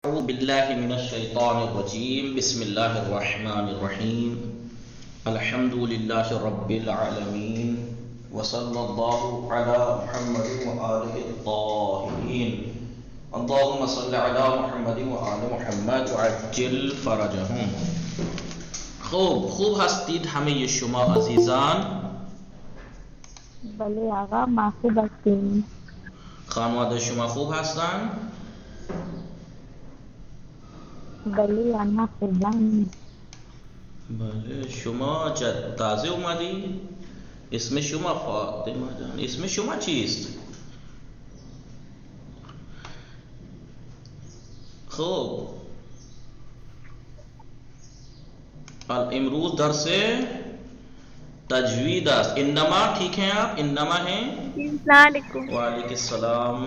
أعوذ بالله من الشيطان الرجيم بسم الله الرحمن الرحيم الحمد لله رب العالمين وصلى الله على محمد وآله الطاهرين اللهم صل على محمد وآل محمد وعجل فرجهم. خوب هستید همه شما عزیزان؟ بله آقا ما خوب هستیم. خانواده شما خوب هستند؟ بله آنها خوبند. بله. شما تازه اومدی؟ اسم شما فاطمه جان، اسم شما چیست؟ خوب امروز درس تجوید است. انما ٹھیک ہیں آپ؟ انما ہیں؟ السلام علیکم. وعلیکم السلام.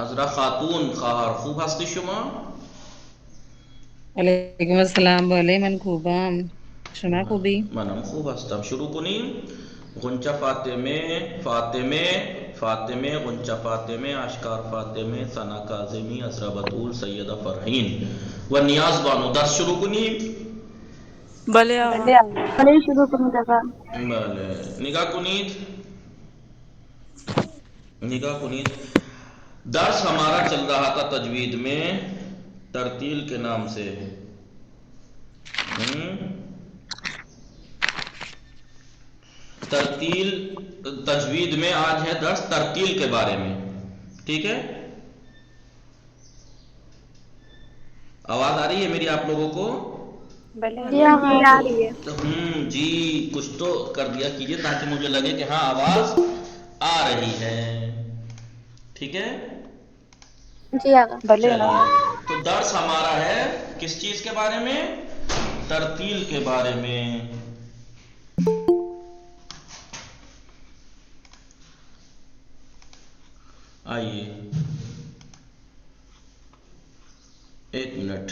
عذرا خاتون خواهر خوب هستی شما؟ علیکم السلام. بله من خوبم. شما خوبی؟ منم خوب هستم. شروع کنیم. غنچه فاطمه غنچه فاطمه اشکار فاطمه ثنا کاظمی عذرا بطول سیدہ فرحین و نیاز بانو. درس شروع کنیم. بله آقا. بله شروع کنید آقا. بله. نگاہ کنید. درس ہمارا چل رہا تھا تجوید میں ترتیل کے نام سے. ترتیل تجوید میں آج ہے درس ترتیل کے بارے میں. ٹھیک ہے؟ آواز آ رہی ہے میری آپ لوگوں کو؟ جی آ رہی ہے. جی کچھ تو کر دیا کیجیے تاکہ مجھے لگے کہ ہاں آواز آ رہی ہے. ٹھیک ہے؟ جی آقا. چلیے تو درس ہمارا ہے کس چیز کے بارے میں؟ ترتیل کے بارے میں. آئیے ایک منٹ.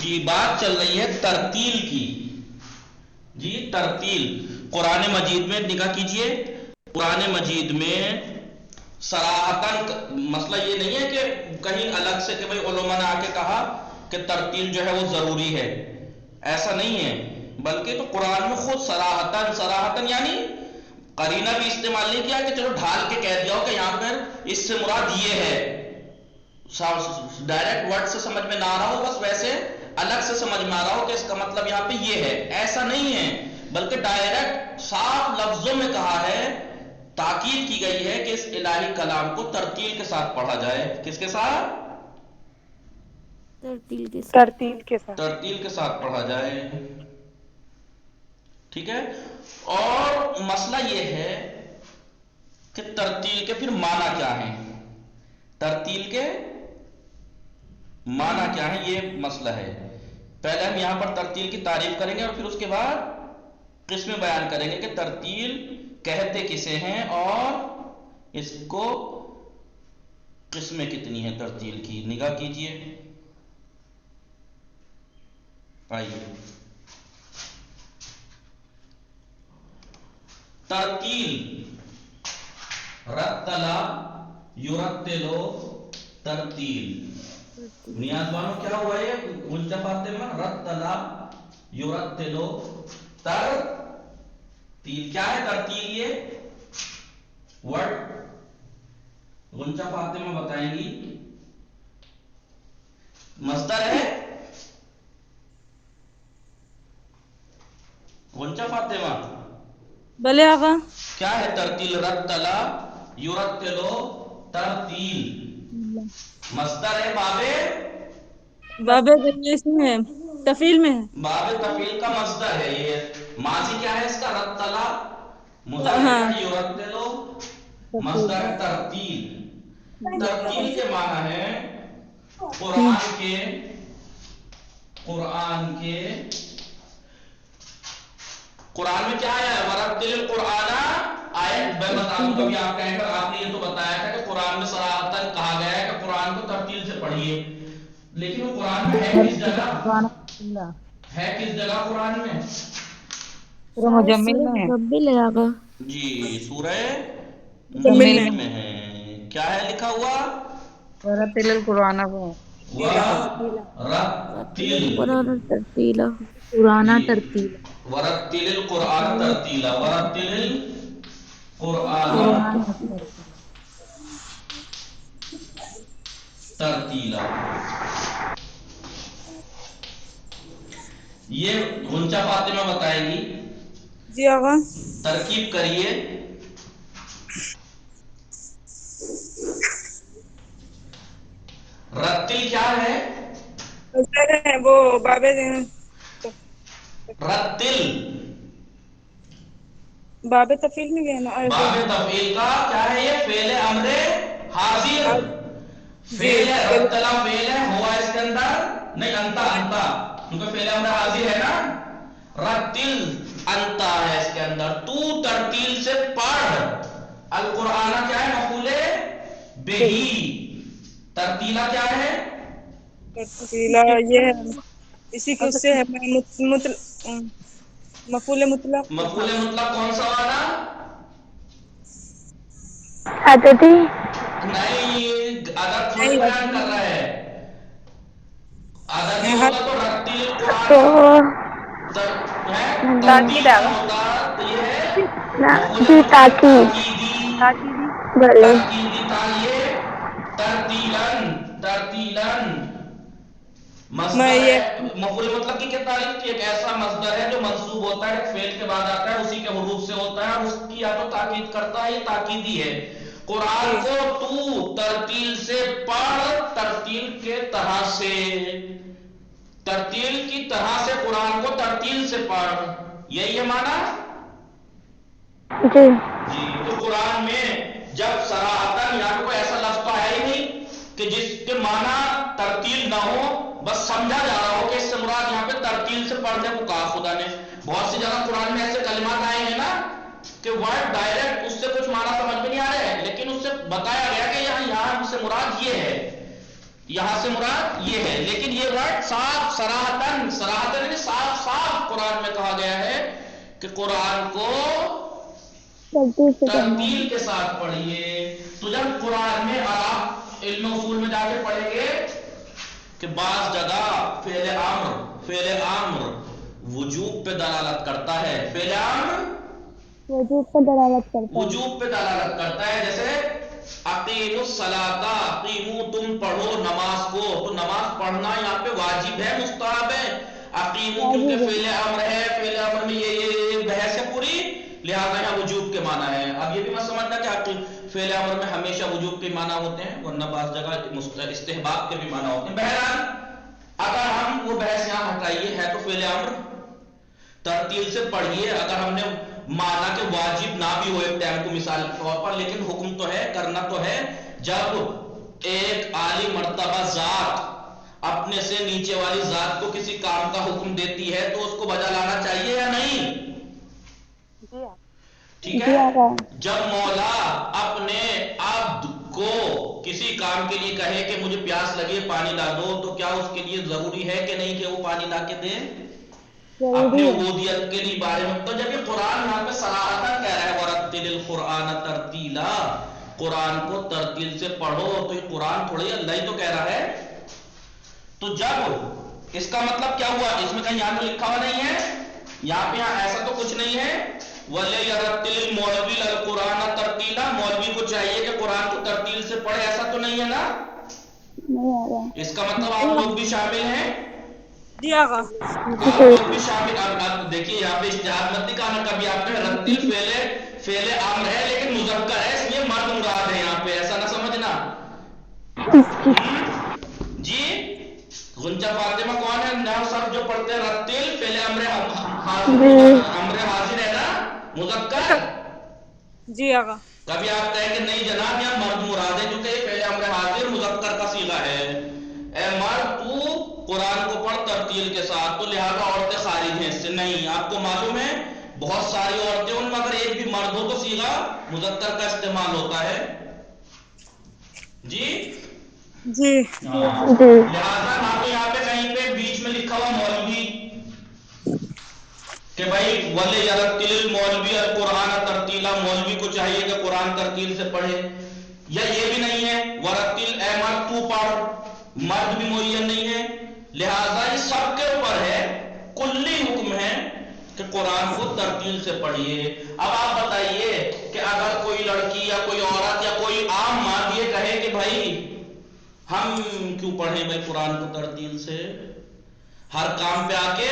جی بات چل رہی ہے ترتیل کی. جی ترتیل قرآن مجید میں نگاہ کیجئے. قرآن مجید میں صراحتاً مسئلہ یہ نہیں ہے کہ کہیں الگ سے کہ بھئی علماء نے آ کے کہا کہ ترتیل جو ہے وہ ضروری ہے. ایسا نہیں ہے، بلکہ تو قرآن میں خود صراحتاً یعنی قرینہ بھی استعمال نہیں کیا کہ چلو ڈھال کے کہہ دیا ہو کہ یہاں پر اس سے مراد یہ ہے. ڈائریکٹ ورڈ سے سمجھ میں نہ آ رہا ہو، بس ویسے الگ سے سمجھ میں آ رہا ہو کہ اس کا مطلب یہاں پہ یہ ہے. ایسا نہیں ہے، بلکہ ڈائریکٹ صاف لفظوں میں کہا ہے، تاکید کی گئی ہے کہ اس الہی کلام کو ترتیل کے ساتھ پڑھا جائے. کس کے ساتھ؟ ترتیل کے ساتھ پڑھا جائے. ٹھیک ہے؟ اور مسئلہ یہ ہے کہ ترتیل کے پھر معنی کیا ہیں. ترتیل کے معنی کیا ہے یہ مسئلہ ہے. پہلے ہم یہاں پر ترتیل کی تعریف کریں گے اور پھر اس کے بعد قسمیں بیان کریں گے کہ ترتیل کہتے کسے ہیں اور اس کو قسمیں کتنی ہیں ترتیل کی. نگاہ کیجئے. آئیے ترتیل رتلا یرتلو ترتیل. نیاز بانو کیا ہوا ہے غنچہ فاطمہ؟ رتلا یرتلو ترتیل. کیا ہے ترتیل؟ یہ ورڈ غنچہ فاطمہ بتائیں گی. مصدر ہے غنچہ فاطمہ. بله آقا. کیا ہے ترتیل؟ رتلا یرتلو ترتیل. مصدر ہے بابے اس میں ہے، تفیل میں ہے. باب تفعیل کا مصدر ہے. یہ ماضی کیا ہے اس کا؟ رتلا. مضارع ہاں. کیا ہے؟ یرتلو. مصدر ہے ترتیل. ترتیل کے معنی ہے قرآن میں کیا آیا ہے؟ ورتل القرآن. آیت میں بتا دوں کبھی آپ کہیں گے آپ نے یہ تو بتایا تھا کہ قرآن میں صراحتاً کہا گیا ہے کہ قرآن کو ترتیل سے پڑھیے، لیکن وہ قرآن میں ہے کس جگہ؟ ہے کس جگہ قرآن میں؟ مجمل میں ہے. مزمل ہے آقا. جی سورہ مجمل مزمل میں ہے. کیا ہے لکھا ہوا؟ ورتل القرآن کو ورتل قرآن ترتیلا قرآن جی ترتیلا ورتل القرآن ترتیلا ورتل القرآن قرآن ترتیلا. یہ غنچہ فاطمہ بتائے گی. جی آقا. ترکیب کریے. رتل کیا ہے؟ وہ بابے رتل بابے تفیل میں گئے نا. باب تفعیل کا کیا ہے؟ یہ فعل امر حاضر. فعل رتلا فعل ہے ہوا اس کے اندر نہیں انتا انتا کیونکہ فعل امر حاضر ہے نا. رتل انتا ہے اس کے اندر. تو ترتیل سے پڑھ. القرآن کیا ہے؟ مفعول بہی. ترتیلا کیا ہے؟ ترتیلا یہ ہے اسی کے اس سے ہے مفعول مطلق. مفعول مطلق کون سا والا؟ عددی نہیں عدد تھوڑی بیان کر رہا ہے. عددی ہوتا تو رتل تو القرآن ترتیل ہوتا. تو یہ ہے مفعول جی مطلق تاکیدی. بھلے تاکیدی تالیے ترتیلن. ترتیلن مصدر یہ ہے. مفعول مطلق کی کیا تعریف کی؟ ایک ایسا مصدر ہے جو منصوب ہوتا ہے فعل کے بعد آتا ہے اسی کے حروف سے ہوتا ہے اور اس کی یا تو تاکید کرتا ہے یہ تاکیدی ہے. قرآن کو تو ترتیل سے پڑھ. ترتیل کے طرح سے ترتیل کی طرح سے قرآن کو ترتیل سے پڑھ. یہی ہے معنی. جی جی تو قرآن میں جب صراحتاً یہاں پہ کوئی ایسا لفظ تو ہے ہی نہیں کہ جس کے معنی ترتیل نہ ہو. بس سمجھا جا رہا ہو کہ اس سے مراد یہاں پہ ترتیل سے پڑھنے کو کہا خدا نے. بہت سی جگہ قرآن میں ایسے کلمات آئے ہیں نا کہ ورڈ ڈائریکٹ اس سے کچھ معنی سمجھ میں نہیں آ رہے لیکن اس سے بتایا گیا کہ یہاں سے مراد یہ ہے. یہاں سے مراد یہ ہے لیکن یہ ورڈ صاف صراحتاً صاف صاف قرآن میں کہا گیا ہے کہ قرآن کو ترتیل کے ساتھ پڑھیے. تو جب قرآن میں آپ علم اصول میں جا کے پڑھیں گے کہ بعض جگہ فعل امر وجوب پہ دلالت کرتا ہے. فعل امر وجوب پر دلالت کرتا ہے. وجوب پہ دلالت کرتا ہے. جیسے اقیموا الصلاۃ اقیموا تم پڑھو نماز کو. تو نماز پڑھنا یہاں پہ واجب ہے مستحب ہے. اقیموا کیونکہ فعل امر ہے. فعل امر میں یہ بحث ہے پوری لہذا یہاں وجوب کے معنی ہے. اب یہ بھی میں سمجھنا کہ فعل امر میں ہمیشہ وجوب کے معنی ہوتے ہیں ورنہ بعض جگہ استحباب کے بھی معنی ہوتے ہیں. بہرحال اگر ہم وہ بحث یہاں ہٹائیے ہے تو فعل امر ترتیل سے پڑھیے. اگر ہم نے مانا کہ واجب نہ بھی ہو ایک ٹائم کو مثال کے طور پر لیکن حکم تو ہے کرنا تو ہے. جب ایک عالی مرتبہ ذات اپنے سے نیچے والی ذات کو کسی کام کا حکم دیتی ہے تو اس کو بجا لانا چاہیے یا نہیں؟ ٹھیک ہے. جب مولا اپنے عبد کو کسی کام کے لیے کہے کہ مجھے پیاس لگی ہے پانی لا دو تو کیا اس کے لیے ضروری ہے کہ نہیں کہ وہ پانی لا کے دے؟ اپنے عبودیت کے لیے بارے میں. تو جب یہ قرآن یہاں پہ صراحتاً کہہ رہا ہے وَرَتِّلِ الْقُرْآنَ تَرْتِيلًا قرآن کو ترتیل سے پڑھو تو یہ قرآن تھوڑی اللہ ہی تو کہہ رہا ہے. تو جب اس کا مطلب کیا ہوا؟ اس میں کہیں یہاں پہ لکھا ہوا نہیں ہے. یہاں پہ ایسا تو کچھ نہیں ہے. وَلْيَرَتِّلِ الْمَوْلَوِي الْقُرْآنَ تَرْتِيلًا مولوی کو چاہیے کہ قرآن کو ترتیل سے پڑھے. ایسا تو نہیں ہے نا. اس کا مطلب آپ لوگ بھی شامل ہیں. جی آقا. آپ لوگ بھی شامل. آپ دیکھیے یہاں پہ اجتہاد مت دکھانا کبھی آپ نے. رتل فعل امر ہے لیکن مذکر ہے اس لیے مرد مراد ہے یہاں پہ. ایسا نہ سمجھنا. جی غنچہ فاطمہ کون ہے؟ نہ سب جو پڑھتے ہیں رتل فعل امر حاضر ہے نا مذکر. جی آقا. کبھی آپ کہیں کہ نہیں جناب یہاں مرد مراد ہے کیونکہ یہ فعل امر حاضر مذکر کا صیغہ ہے. اے مرد تو قرآن کو پڑھ ترتیل کے ساتھ تو لہذا عورتیں خارج ہیں اس سے. نہیں آپ کو معلوم ہے بہت ساری عورتیں ان میں اگر ایک بھی مرد ہو تو صیغہ مذکر کا استعمال ہوتا ہے. جی جی لہذا نہ تو یہاں پہ کہیں پہ بیچ میں لکھا ہوا مولوی کہ بھائی وَلْيَرَتِّلِ الْمَوْلَوِي الْقُرْآنَ تَرْتِيلًا مولوی کو چاہیے کہ قرآن ترتیل سے پڑھے. یا یہ بھی نہیں ہے وَرَتِّلْ اے مرد تو تو پڑھ، مرد بھی معین نہیں ہے، لہذا یہ سب کے اوپر ہے، کلی حکم ہے کہ قرآن کو ترتیل سے پڑھیے۔ اب آپ بتائیے کہ اگر کوئی لڑکی یا کوئی عورت یا کوئی عام ماں یہ کہے کہ بھائی ہم کیوں پڑھیں بھائی قرآن کو ترتیل سے، ہر کام پہ آ کے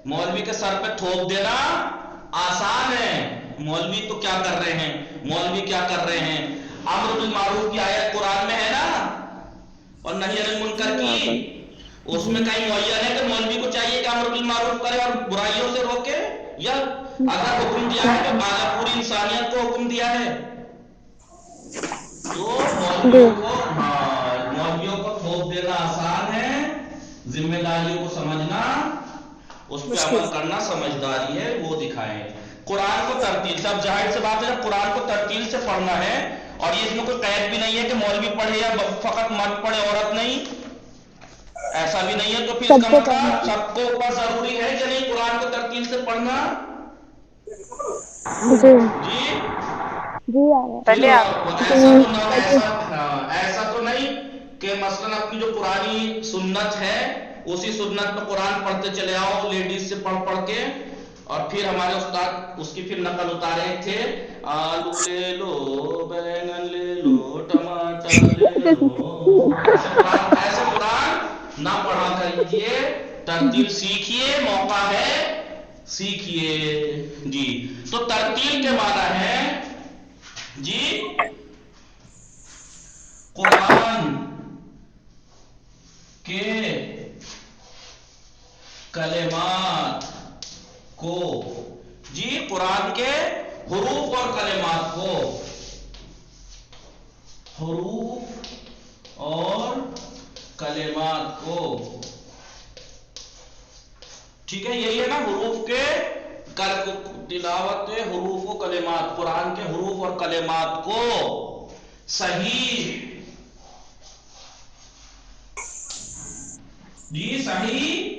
مولوی کے سر پہ تھوپ دینا آسان ہے۔ مولوی تو کیا کر رہے ہیں، مولوی کیا کر رہے ہیں، امر بالمعروف کی آیت قرآن میں ہے نا، اور نہی عن المنکر کی، اس میں کہیں معین ہے کہ مولوی کو چاہیے کہ امر بالمعروف کرے اور برائیوں سے روکے، یا اگر حکم دیا ہے تو پوری انسانیت کو حکم دیا ہے، تو مولویوں کو تھوپ دینا آسان ہے، ذمہ داریوں کو سمجھنا، اس پہ عمل کرنا سمجھداری ہے، وہ دکھائیں۔ قرآن کو ترتیل سے، اب ظاہر سے بات ہے جب قرآن کو ترتیل سے پڑھنا ہے، اور یہ اس میں کوئی قید بھی نہیں ہے کہ مولوی پڑھے یا فقط مرد پڑھے عورت نہیں، ایسا بھی نہیں ہے، تو پھر اس کا مطلب سب کو اوپر ضروری ہے کہ نہیں قرآن کو ترتیل سے پڑھنا؟ جی جی پہلے آپ ایسا تو نہیں کہ مثلا اپنی جو پرانی سنت ہے اسی سنت میں قرآن پڑھتے چلے آؤ لیڈیز سے پڑھ کے، اور پھر ہمارے استاد اس کی پھر نقل اتارے تھے، آلو لے لو، بینگن لے لو، ٹماٹر لے لو، ایسے قرآن نہ پڑھا کریے، ترتیل سیکھیے، موقع ہے سیکھیے جی۔ تو ترتیل کے معنی ہے جی قرآن کے کلمات کو، جی قرآن کے حروف اور کلمات کو، حروف اور کلمات کو، ٹھیک ہے، یہی ہے نا حروف کے تلاوت حروف و کلمات، قرآن کے حروف اور کلمات کو صحیح جی صحیح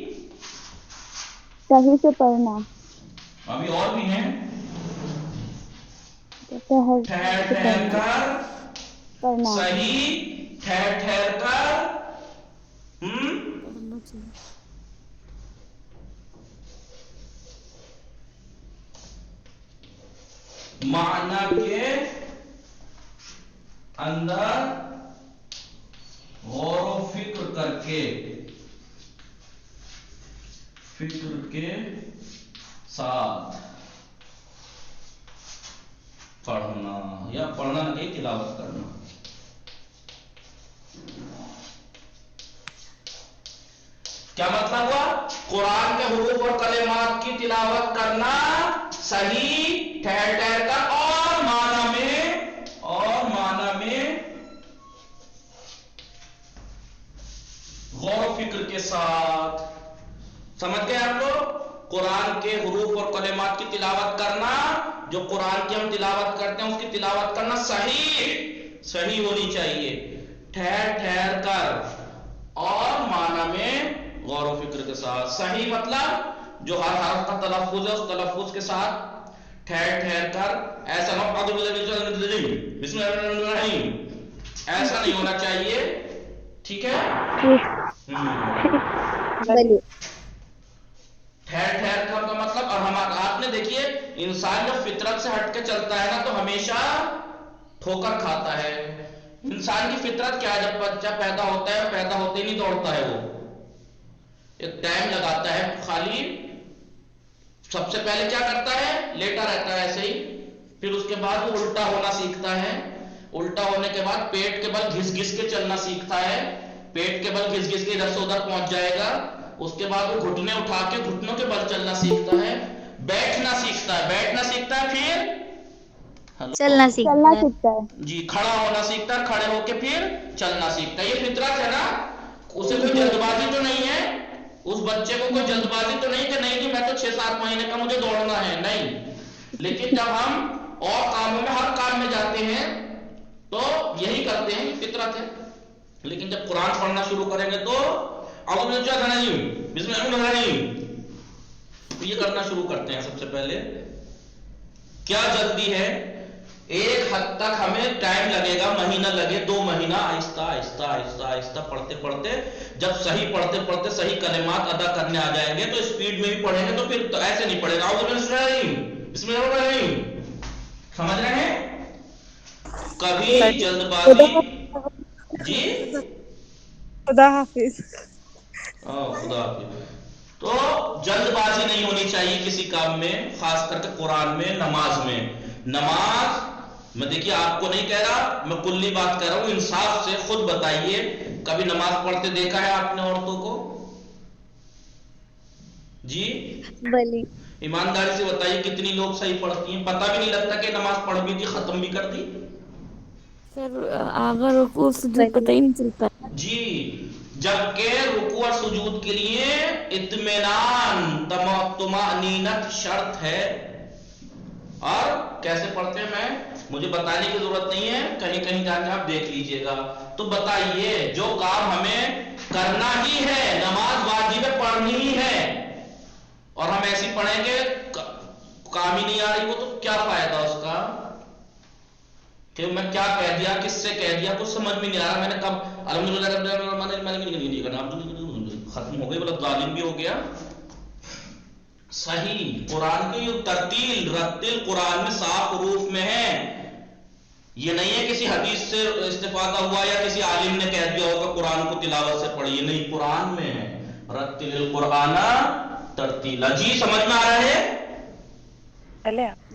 سے پڑھنا، ابھی اور بھی ہیں، ٹھہر سے ٹھہر کر، پڑھنا، صحیح ٹھہر ٹھہر کر، معنی کے اندر غور و فکر کر کے، فکر کے ساتھ پڑھنا، یا پڑھنا نہیں تلاوت کرنا۔ کیا مطلب ہوا؟ قرآن کے حروف اور کلمات کی تلاوت کرنا صحیح ٹھہر ٹھہر کر اور معنی میں غور و فکر کے ساتھ، سمجھ گئے آپ لوگ؟ قرآن کے حروف اور کلمات کی تلاوت کرنا، جو قرآن کی ہم تلاوت کرتے ہیں اس کی تلاوت کرنا صحیح ہونی چاہیے، ٹھہر ٹھہر کر اور معنی میں غور و فکر کے ساتھ۔ صحیح مطلب جو ہر حرف کا تلفظ ہے اس تلفظ کے ساتھ ٹھہر ٹھہر کر، ایسا نہ بسم اللہ الرحمن الرحیم، ایسا نہیں ہونا چاہیے، ٹھیک ہے؟ ٹھہر ٹھہر کر کا مطلب، اور آپ نے دیکھیے انسان جب فطرت سے ہٹ کے چلتا ہے نا تو ہمیشہ ٹھوکر کھاتا ہے۔ انسان کی فطرت کیا ہے؟ جب بچہ پیدا ہوتا ہے پیدا ہوتے ہی نہیں دوڑتا ہے، وہ ایک ٹائم لگاتا ہے، خالی سب سے پہلے کیا کرتا ہے؟ لیٹا رہتا ہے ایسے ہی، پھر اس کے بعد وہ الٹا ہونا سیکھتا ہے، الٹا ہونے کے بعد پیٹ کے بل گھس گھس کے چلنا سیکھتا ہے، پیٹ کے بل گھس گھس کے ادھر سے ادھر پہنچ جائے گا، اس کے بعد وہ گھٹنے اٹھا کے گھٹنوں کے بل چلنا سیکھتا ہے، بیٹھنا سیکھتا ہے پھر چلنا سیکھتا ہے جی کھڑا ہونا سیکھتا ہے، کھڑے ہو کے پھر چلنا سیکھتا ہے۔ یہ فطرت ہے نا، اسے کوئی جلد بازی تو نہیں ہے، اس بچے کو کوئی جلد بازی تو نہیں کہ نہیں میں تو 6-7 مہینے کا مجھے دوڑنا ہے، نہیں۔ لیکن جب ہم اور کاموں میں ہر کام میں جاتے ہیں تو یہی کرتے ہیں، فطرت ہے۔ لیکن جب قرآن پڑھنا شروع کریں گے تو بسم اللہ الرحمن الرحیم یہ کرنا شروع کرتے ہیں۔ سب سے پہلے کیا جلدی ہے ایک حد تک ہمیں ٹائم لگے گا، مہینہ لگے، 2 مہینہ، آہستہ آہستہ آہستہ آہستہ پڑھتے پڑھتے جب صحیح پڑھتے پڑھتے صحیح کلمات ادا کرنے آ جائیں گے تو اسپیڈ میں بھی پڑھیں گے، تو پھر تو ایسے نہیں پڑھے گا بسم اللہ الرحمن الرحیم، سمجھ رہے ہیں؟ کبھی جلد بازی، جی خدا حافظ. خدا حافظ. تو جلد بازی نہیں ہونی چاہیے کسی کام میں، خاص کر کے قرآن میں، نماز میں. نماز میں دیکھیے آپ کو نہیں کہہ رہا، میں کلی بات کر رہا ہوں، انصاف سے خود بتائیے کبھی نماز پڑھتے دیکھا ہے آپ نے عورتوں کو؟ جی بلی ایمانداری سے بتائیے کتنی لوگ صحیح پڑھتی ہیں، پتہ بھی نہیں لگتا کہ نماز پڑھ بھی تھی، ختم بھی کر دی. سر آغا رکوع سجود بلی پتہ ہی نہیں چلتا. جی جبکہ رکوع اور سجود کے لیے اطمینان، طمأنینت شرط ہے. اور کیسے پڑھتے ہیں میں مجھے بتانے کی ضرورت نہیں ہے، کہیں کہیں جا کے آپ دیکھ لیجئے گا. تو بتائیے جو کام ہمیں کرنا ہی ہے، نماز واجب پڑھنی ہی ہے، اور ہم ایسی پڑھیں گے کام ہی نہیں آ رہی وہ، تو کیا فائدہ اس کا؟ کہ میں کیا کہہ دیا، کس سے کہہ دیا، کچھ سمجھ میں نہیں آ رہا. میں نے کب الحمدللہ رب العالمین ختم ہو گئی، مطلب ظالم بھی ہو گیا. صحیح قرآن کی ترتیل، رتل قرآن میں صاف حروف میں ہے. یہ نہیں ہے کسی حدیث سے استفادہ ہوا یا کسی عالم نے کہہ دیا ہوگا قرآن کو تلاوت سے پڑھیے، نہیں، قرآن میں ہے رتل القرآن ترتیلا. جی سمجھ میں آ رہا ہے؟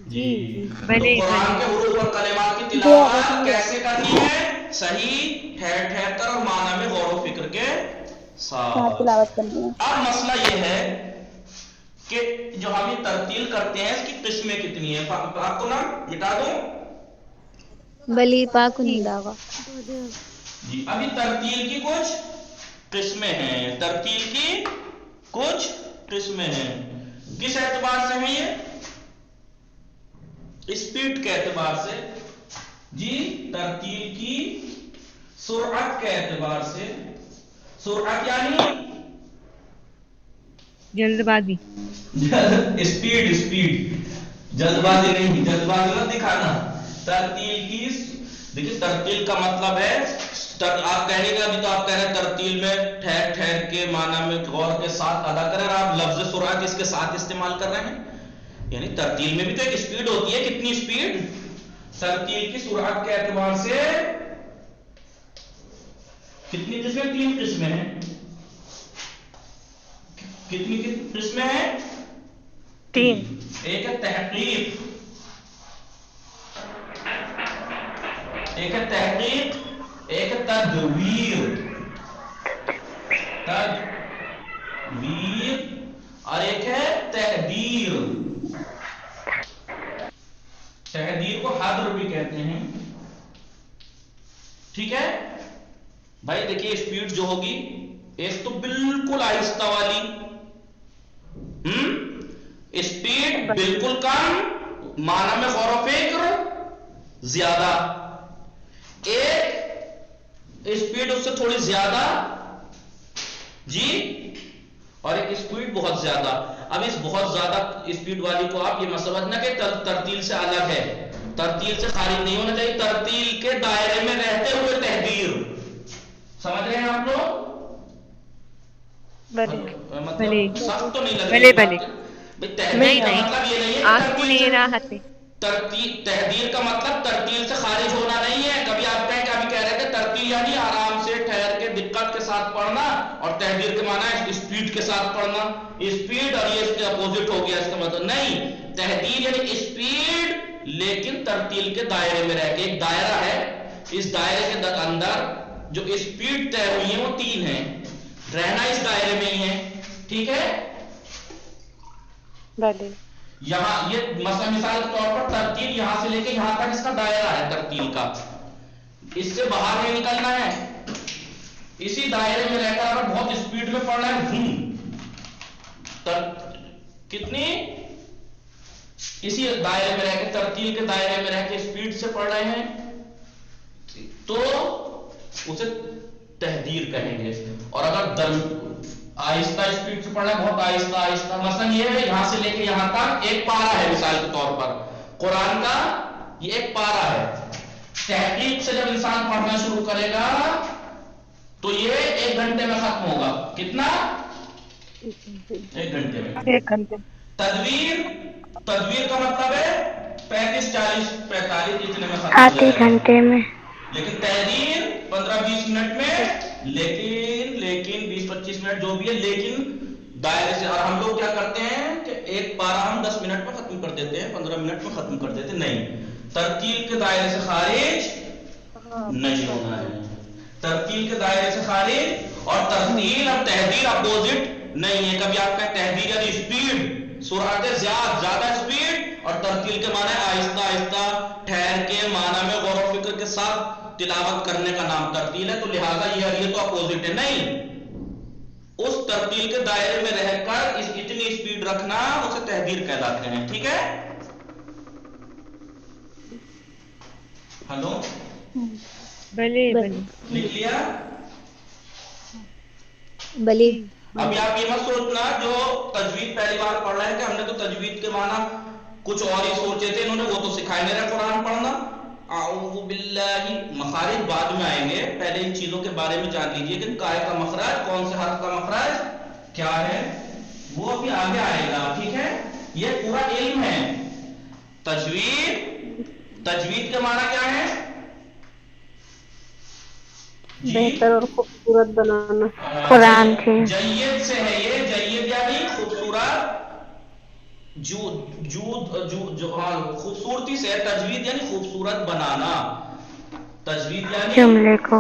جی تو قرآن کے حروف اور کلمات کی جی آگے تلاوت سمجھا. کیسے کرنی ہے؟ صحیح ٹھہر ٹھہر کر اور معنی میں غور و فکر کے ساتھ ساتھ. تلاوت کرنی ہے. اب مسئلہ یہ ہے کہ جو ہم یہ ترتیل کرتے ہیں اس کی قسمیں کتنی ہیں. آپ کو نا مٹا دوں. بلی پاک نہیں داغا. جی ابھی ترتیل کی کچھ قسمیں ہیں، ترتیل کی کچھ قسمیں ہیں. کس اعتبار سے ہیں یہ؟ اسپیڈ کے اعتبار سے. جی ترتیل کی سرعت کے اعتبار سے. سرعت یعنی جلد بازی. اسپیڈ جلد بازی نہیں، جلد بازی مت دکھانا. ترتیل کی دیکھیے ترتیل کا مطلب ہے آپ کہنے گا، ابھی تو آپ کہہ رہے ہیں ترتیل میں ٹھہر ٹھہر کے معنی میں غور کے ساتھ ادا کریں، اور آپ لفظ سرعت اس کے ساتھ استعمال کر رہے ہیں. یعنی ترتیل میں بھی تو ایک اسپیڈ ہوتی ہے. کتنی اسپیڈ؟ ترتیل کی سرعت کے اعتبار سے کتنی قسمیں؟ 3 قسمیں ہیں. کتنی قسمیں ہیں؟ 3. ایک ہے تحقیق، ایک ہے تحقیق، ایک ہے تدویر، اور ایک ہے تحدیر. تحدیر کو حدر بھی کہتے ہیں. ٹھیک ہے بھائی. دیکھیے اسپیڈ جو ہوگی، ایک تو بالکل آہستہ والی، اسپیڈ بالکل کم، معنی میں غور و فکر زیادہ. ایک اسپیڈ اس سے تھوڑی زیادہ، جی، اور ایک اسپیڈ بہت زیادہ. اب اس بہت زیادہ اسپیڈ والی کو آپ یہ مت سمجھنا کہ ترتیل سے الگ ہے، ترتیل سے خارج نہیں ہونا چاہیے، ترتیل کے دائرے میں رہتے ہوئے تحدیر. سمجھ رہے ہیں آپ لوگ؟ مطلب سخت تو نہیں لگ رہی بات؟ تحدیر کا مطلب یہ نہیں ہے کہ تحدیر کا مطلب ترتیل سے خارج ہونا نہیں ہے. کبھی آپ کہیں کہ ابھی کہہ رہے تھے ترتیل یعنی آرام سے ٹھہر کے دقت کے ساتھ پڑھنا، اور تحدیر کے معنی ہے اسپیڈ کے ساتھ پڑھنا. اسپیڈ اور یہ اس کے اپوزٹ ہو گیا، اس کا مطلب نہیں. تحدیر یعنی اسپیڈ لیکن ترتیل کے دائرے میں رہ کے. ایک دائرہ ہے، اس دائرے کے اندر جو اسپیڈ طے ہوئی ہیں وہ 3 ہیں، رہنا اس دائرے میں ہی ہے. ٹھیک ہے. یہاں یہ مثال کے طور پر ترتیل یہاں سے لے کے یہاں تک اس کا دائرہ ہے ترتیل کا، اس سے باہر نہیں نکلنا ہے. اسی دائرے میں رہ کر اگر بہت اسپیڈ میں پڑھ رہے ہیں کتنی، اسی دائرے میں رہ کے، ترتیل کے دائرے میں رہ کے اسپیڈ سے پڑھ رہے ہیں تو اسے تحدیر کہیں گے. اور اگر آہستہ اسپیڈ سے پڑھنا ہے، بہت آہستہ آہستہ، مثلا یہ ہے یہاں سے لے کے یہاں تک ایک پارہ ہے مثال کے طور پر قرآن کا، یہ ایک پارا ہے. تحقیق سے جب انسان پڑھنا شروع کرے گا تو یہ 1 گھنٹے میں ختم ہوگا. کتنا؟ 1 گھنٹے میں. 1 گھنٹے. تدویر کا مطلب ہے 35 40 45 اتنے میں ختم ہو آدھے جائے گا. گھنٹے میں. لیکن تحریر 15-20 منٹ میں. لیکن 20-25 منٹ جو بھی ہے. لیکن دائرے سے. اور ہم لوگ کیا کرتے ہیں کہ ایک پارا ہم 10 منٹ میں ختم کر دیتے ہیں, 15 منٹ میں ختم کر دیتے ہیں. نہیں, ترتیل کے دائرے سے خارج نہیں ہونا ہے. ترتیل کے دائرے سے خارج. اور ترتیل اور تحریر اپوزٹ نہیں ہے. کبھی آپ کا تحریر یعنی اسپیڈ, سرعت زیادہ اسپیڈ, اور ترتیل کے معنی آہستہ آہستہ ٹھہر کے معنی میں غور و فکر کے ساتھ تلاوت کرنے کا نام ترتیل ہے. تو لہٰذا یہ تو اپوزٹ ہے. نہیں, اس ترتیل کے دائرے میں رہ کر اتنی اسپیڈ رکھنا اسے تحریر کہلاتے ہیں. ٹھیک ہے. ہلو, بلی لکھ لیا؟ بلی. ابھی آپ یہ مت سوچنا جو تجوید پہلی بار پڑھ رہے ہیں کہ ہم نے تو تجوید کے معنی کچھ اور ہی سوچے تھے, انہوں نے وہ تو سکھائی نہیں رہا قرآن پڑھنا. اعوذ باللہ. مخارج بعد میں آئیں گے, پہلے ان چیزوں کے بارے میں جان لیجئے کہ کائے کا مخرج, کون سے حرف کا مخرج کیا ہے, وہ ابھی آگے آئے گا. ٹھیک ہے. یہ پورا علم ہے. تجوید کے معنی کیا ہے؟ بہتر اور خوبصورت بنانا. قرآن سے. جید سے ہے یہ. جید یعنی خوبصورت. خوبصورتی سے. تجوید یعنی خوبصورت بنانا. تجوید یعنی جملے کو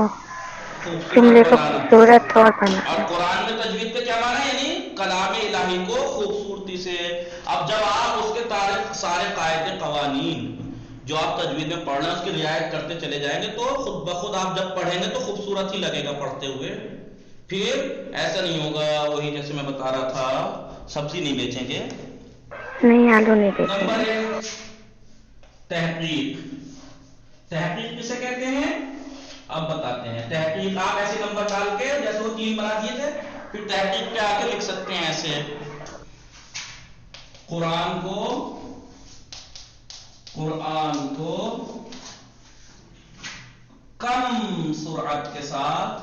بنانا. خوبصورت اور بنانا. اور قرآن میں تجوید کا کیا معنی ہے؟ یعنی کلام الہی کو خوبصورتی سے. اب جب آپ اس کے سارے قاعدے قوانین جو آپ تجوید میں پڑھ رہے ہیں اس کی رعایت کرتے چلے جائیں گے تو خود بخود آپ جب پڑھیں گے تو خوبصورت ہی لگے گا پڑھتے ہوئے. پھر ایسا نہیں ہوگا وہی جیسے میں بتا رہا تھا سبزی نہیں بیچیں گے. نہیں, آلو نہیں دیتے. نمبر 1 تحقیق. تحقیق کسے کہتے ہیں اب بتاتے ہیں. تحقیق آپ ایسے نمبر ڈال کے جیسے وہ 3 بنا دیے تھے پھر تحقیق پہ آ کے لکھ سکتے ہیں ایسے. قرآن کو کم سرعت کے ساتھ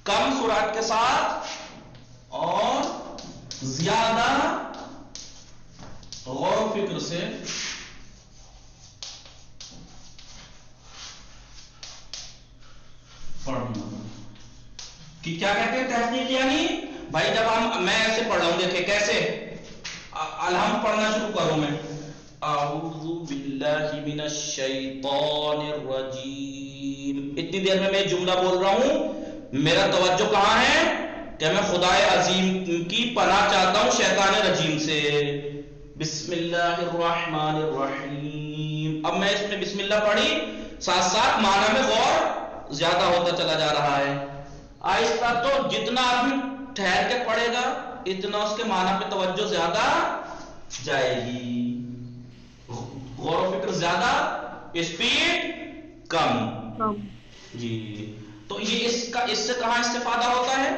کم سرعت کے ساتھ اور زیادہ غور و فکر سے پڑھنا. کہ کیا کہتے ہیں تحقیق یعنی بھائی جب میں ایسے پڑھ رہا ہوں, دیکھیں کیسے. الحمد پڑھنا شروع کروں میں. اعوذ باللہ من الشیطان الرجیم. اتنی دیر میں جملہ بول رہا ہوں, میرا توجہ کہاں ہے کہ میں خدائے عظیم کی پناہ چاہتا ہوں شیطان رجیم سے. بسم اللہ الرحمن الرحیم. اب میں اس میں بسم اللہ پڑھی, ساتھ ساتھ معنی میں غور زیادہ ہوتا چلا جا رہا ہے. آہستہ تو جتنا آدمی ٹھہر کے پڑھے گا اتنا اس کے معنی پہ توجہ زیادہ جائے گی. غور و فکر زیادہ, اسپیڈ کم. جی, تو یہ اس سے کہاں استفادہ ہوتا ہے؟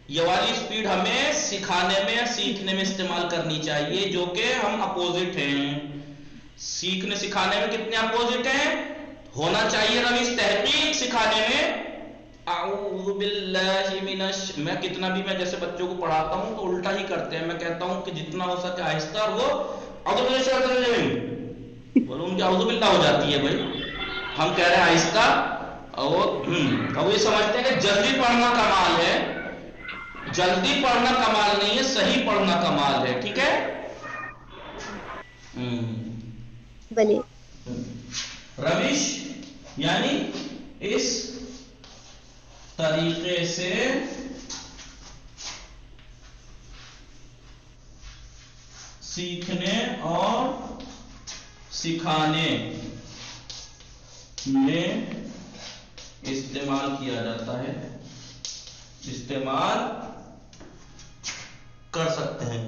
یہ والی اسپیڈ ہمیں سکھانے میں سیکھنے میں استعمال کرنی چاہیے جو کہ ہم اپوزٹ ہیں. سیکھنے سکھانے میں کتنے اپوزٹ ہیں ہونا چاہیے. روش تحقیق سکھانے میں اعوذ باللہ من میں کتنا بھی میں جیسے بچوں کو پڑھاتا ہوں تو الٹا ہی کرتے ہیں. میں کہتا ہوں کہ جتنا ہو سکے آہستہ, اور وہ بولو ان کی اعوذ باللہ ہو جاتی ہے. بھائی ہم کہہ رہے ہیں آہستہ, اور یہ سمجھتے ہیں کہ جلدی پڑھنا کمال ہے. جلدی پڑھنا کمال نہیں ہے, صحیح پڑھنا کمال ہے. ٹھیک ہے. بلی. روش یعنی اس طریقے سے سیکھنے اور سکھانے میں استعمال کیا جاتا ہے, استعمال کر سکتے ہیں.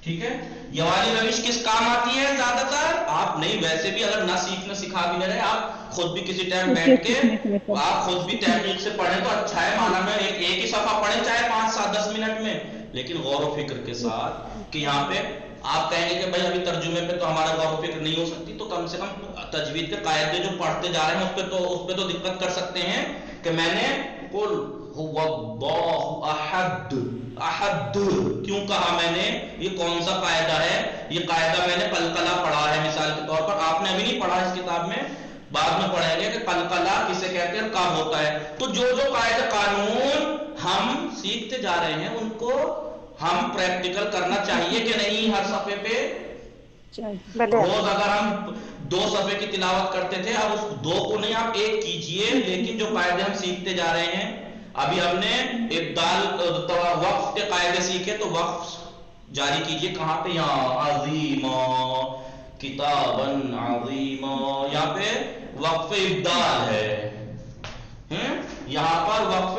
ٹھیک ہے، یہ والی روش کس کام آتی ہے زیادہ تر؟ آپ نہیں ویسے بھی اگر نہ سیکھنا سکھا بھی نہ رہے، آپ خود بھی کسی ٹائم بیٹھ کے آپ خود بھی تحقیق سے پڑھیں تو اچھا ہے، مانا میں ایک ہی صفحہ پڑھیں چاہے 5 7 10 منٹ میں، لیکن غور و فکر کے ساتھ کہ یہاں پہ آپ کہیں گے کہ بھائی ابھی ترجمے پہ تو ہمارا غور و فکر نہیں ہو سکتی، تو کم سے کم تجوید کے قاعدے جو پڑھتے جا رہے ہیں اس پہ تو دقت کر سکتے ہیں کہ میں نے قل هو اللہ احد، احد کیوں کہا میں نے، یہ کون سا قاعدہ ہے، یہ قاعدہ میں نے قلقلہ پڑھا ہے مثال کے طور پر، آپ نے ابھی نہیں پڑھا اس کتاب میں، بعد میں پڑھیں گے کہ قلقلہ کسے کہتے ہیں، کب ہوتا ہے۔ تو جو قاعدہ قانون ہم سیکھتے جا رہے ہیں ان کو ہم پریکٹیکل کرنا چاہیے کہ نہیں ہر صفحے پہ؟ روز اگر ہم 2 صفحے کی تلاوت کرتے تھے، اب اس 2 کو نہیں آپ 1 کیجئے، لیکن جو قاعدے ہم سیکھتے جا رہے ہیں، ابھی ہم نے ابدال وقف کے قاعدے سیکھے تو وقف جاری کیجئے کہاں پہ، یہاں عظیما کتابن عظیما، یہاں پہ وقف ابدال ہے، یہاں پر وقف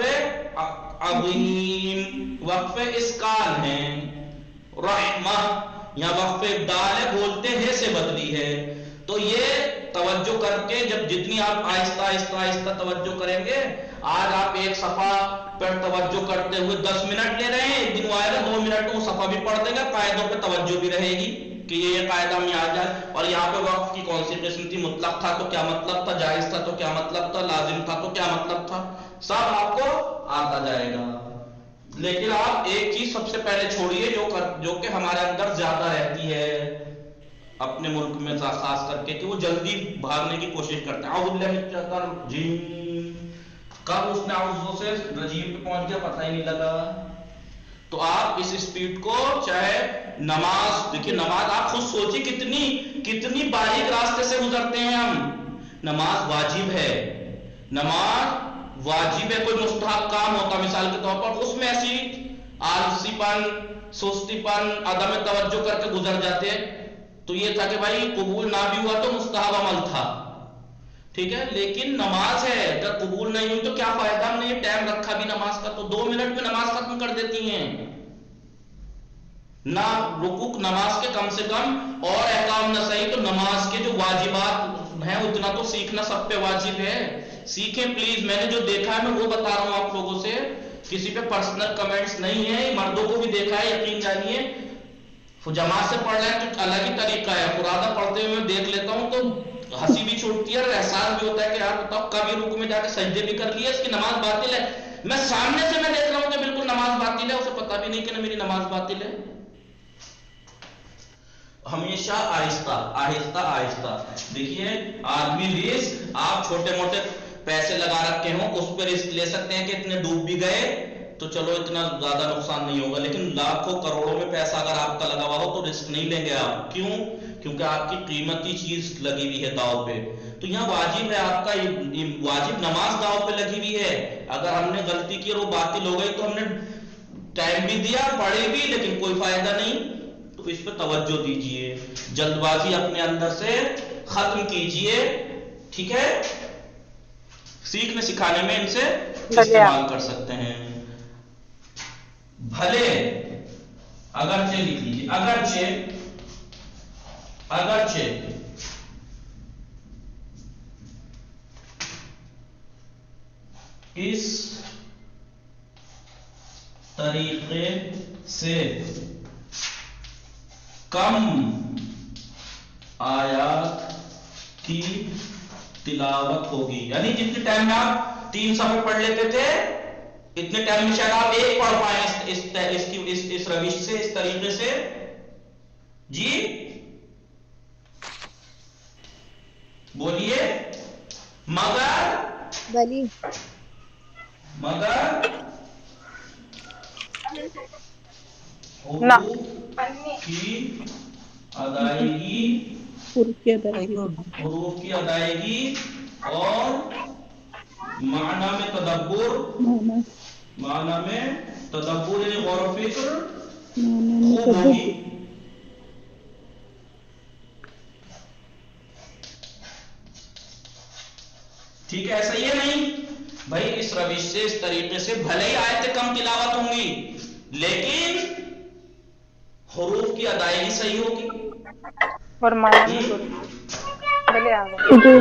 عظیم، وقف اسکان ہے، رحمہ یہاں وقف ابدال ہے، بولتے ہیں سے بدلی ہے، تو یہ توجہ کر کے جب جتنی آپ آہستہ آہستہ آہستہ توجہ کریں گے، آج آپ ایک صفحہ پر توجہ کرتے ہوئے 10 منٹ لے رہے ہیں، ایک دن وہ آئے گا 2 منٹ میں وہ صفحہ بھی پڑھ دے گا، قاعدوں پہ توجہ بھی رہے گی کہ یہ قاعدہ میں آ جائے، اور یہاں پہ وقف کی کون سی قسم تھی، مطلق تھا تو کیا مطلب تھا، جائز تھا تو کیا مطلب تھا، لازم تھا تو کیا مطلب تھا، سب آپ کو آتا جائے گا۔ لیکن آپ ایک چیز سب سے پہلے چھوڑیے جو کہ ہمارے اندر زیادہ رہتی ہے اپنے ملک میں خاص کر کے، کہ وہ جلدی بھاگنے کی کوشش کرتے ہیں، اعوذ باللہ من الشیطان الرجیم، کب اس نے اعوذ سے رجیم پہ پہنچ گیا پتہ ہی نہیں لگا۔ تو آپ اس سپیڈ کو، چاہے نماز دیکھیے، نماز آپ خود سوچیے کتنی باریک راستے سے گزرتے ہیں ہم، نماز واجب ہے، نماز واجب ہے، کوئی مستحب کام ہوتا مثال کے طور پر اس میں ایسی آلسی پن، سستی پن، عدم توجہ کر کے گزر جاتے، تو یہ تھا کہ بھائی قبول نہ بھی ہوا تو مستحب عمل تھا، ٹھیک ہے، لیکن نماز ہے، اگر قبول نہیں ہوئی تو کیا فائدہ، ہم نے یہ ٹائم رکھا بھی نماز کا تو 2 منٹ میں نماز ختم کر دیتی ہیں، نہ رکوع نماز کے کم سے کم، اور احکام نہ صحیح تو نماز کے جو واجبات ہیں اتنا تو سیکھنا سب پہ واجب ہے، سیکھیں پلیز، میں نے جو دیکھا ہے میں وہ بتا رہا ہوں آپ لوگوں سے، کسی پہ پرسنل کمنٹس نہیں ہے، مردوں کو بھی دیکھا ہے یقین جانیے، جماعت سے پڑھ رہے ہیں تو الگ ہی طریقہ ہے، فرادہ پڑھتے ہوئے میں دیکھ لیتا ہوں تو ہنسی بھی چھوٹتی ہے اور احساس بھی ہوتا ہے کہ یار بتاؤ کبھی رکوع میں جا کے سجدے بھی کر لیے، اس کی نماز باطل ہے، میں سامنے سے میں دیکھ رہا ہوں کہ بالکل نماز باطل ہے، اسے پتہ بھی نہیں کہ میری نماز باطل ہے۔ ہمیشہ آہستہ آہستہ آہستہ، دیکھیے آدمی رزق آپ چھوٹے موٹے پیسے لگا رکھے ہوں اس پہ رزق لے سکتے ہیں کہ اتنے ڈوب بھی گئے تو چلو اتنا زیادہ نقصان نہیں ہوگا، لیکن لاکھوں کروڑوں میں پیسہ اگر آپ کا لگا ہوا ہو تو رسک نہیں لیں گے آپ، کیوں؟ کیونکہ آپ کی قیمتی چیز لگی ہوئی ہے داؤ پہ، تو یہاں واجب ہے آپ کا واجب نماز داؤ پہ لگی ہوئی ہے، اگر ہم نے غلطی کی اور وہ باطل ہو گئی تو ہم نے ٹائم بھی دیا، پڑھے بھی، لیکن کوئی فائدہ نہیں، تو اس پہ توجہ دیجئے، جلد بازی اپنے اندر سے ختم کیجئے، ٹھیک ہے، سیکھنے سکھانے میں ان سے استعمال کر سکتے ہیں، بھلے اگرچہ لکھ لیجیے، اگرچہ اس طریقے سے کم آیات کی تلاوت ہوگی، یعنی جتنے ٹائم میں آپ 3 صفحے پڑھ لیتے تھے اتنے ٹائم میں شاید آپ 1 پڑھ پائیں اس روش سے، اس طریقے سے، جی بولیے، مگر حروف کی ادائیگی، حروف کی ادائیگی اور معنی میں تدبر یعنی غور و فکر خوب ہوگی، ٹھیک ہے، ایسا یہ نہیں بھائی اس روش سے، اس طریقے سے بھلے ہی آیتیں کم تلاوت ہوں گی لیکن حروف کی ادائیگی صحیح ہوگی اور مانا میں پہلے آ گئے جی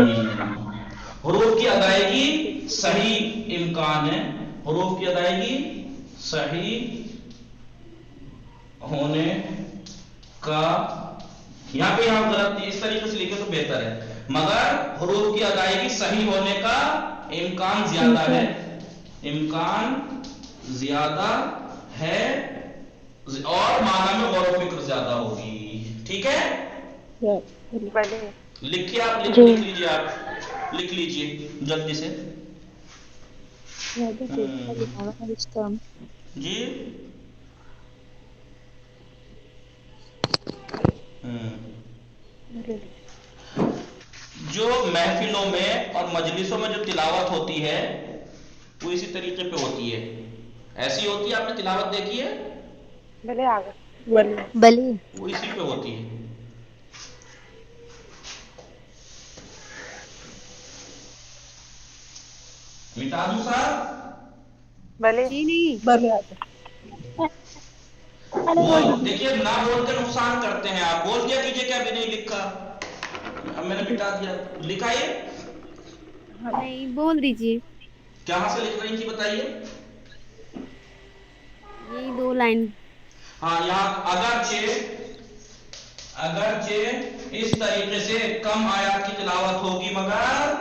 حروف کی ادائیگی صحیح امکان ہے حروف کی ادائیگی صحیح ہونے کا یہاں پہ یہاں غلط اس طریقے سے لکھے تو بہتر ہے مگر حروف کی ادائیگی صحیح ہونے کا امکان زیادہ ہے امکان زیادہ ہے اور معنی میں غور و فکر زیادہ ہوگی ٹھیک ہے پہلے لکھیے آپ لکھ لیجیے آپ لکھ لیجیے جلدی سے جی جو محفلوں میں اور مجلسوں میں جو تلاوت ہوتی ہے وہ اسی طریقے پہ ہوتی ہے ایسی ہوتی ہے آپ نے تلاوت دیکھی ہے پہلے آ گئے بلی وہ اسی پہ ہوتی ہے مٹا دوں صاحب بھلے جی نہیں بھلے آ وہ دیکھیے نہ بول کے نقصان کرتے ہیں آپ بول دیا کیجئے کہ ابھی نہیں لکھا اب میں نے مٹا دیا لکھا یہ نہیں بول دیجیے کہاں سے لکھ رہی تھی بتائیے یہی 2 لائن ہاں یہاں اگرچہ اس طریقے سے کم آیات کی تلاوت ہوگی مگر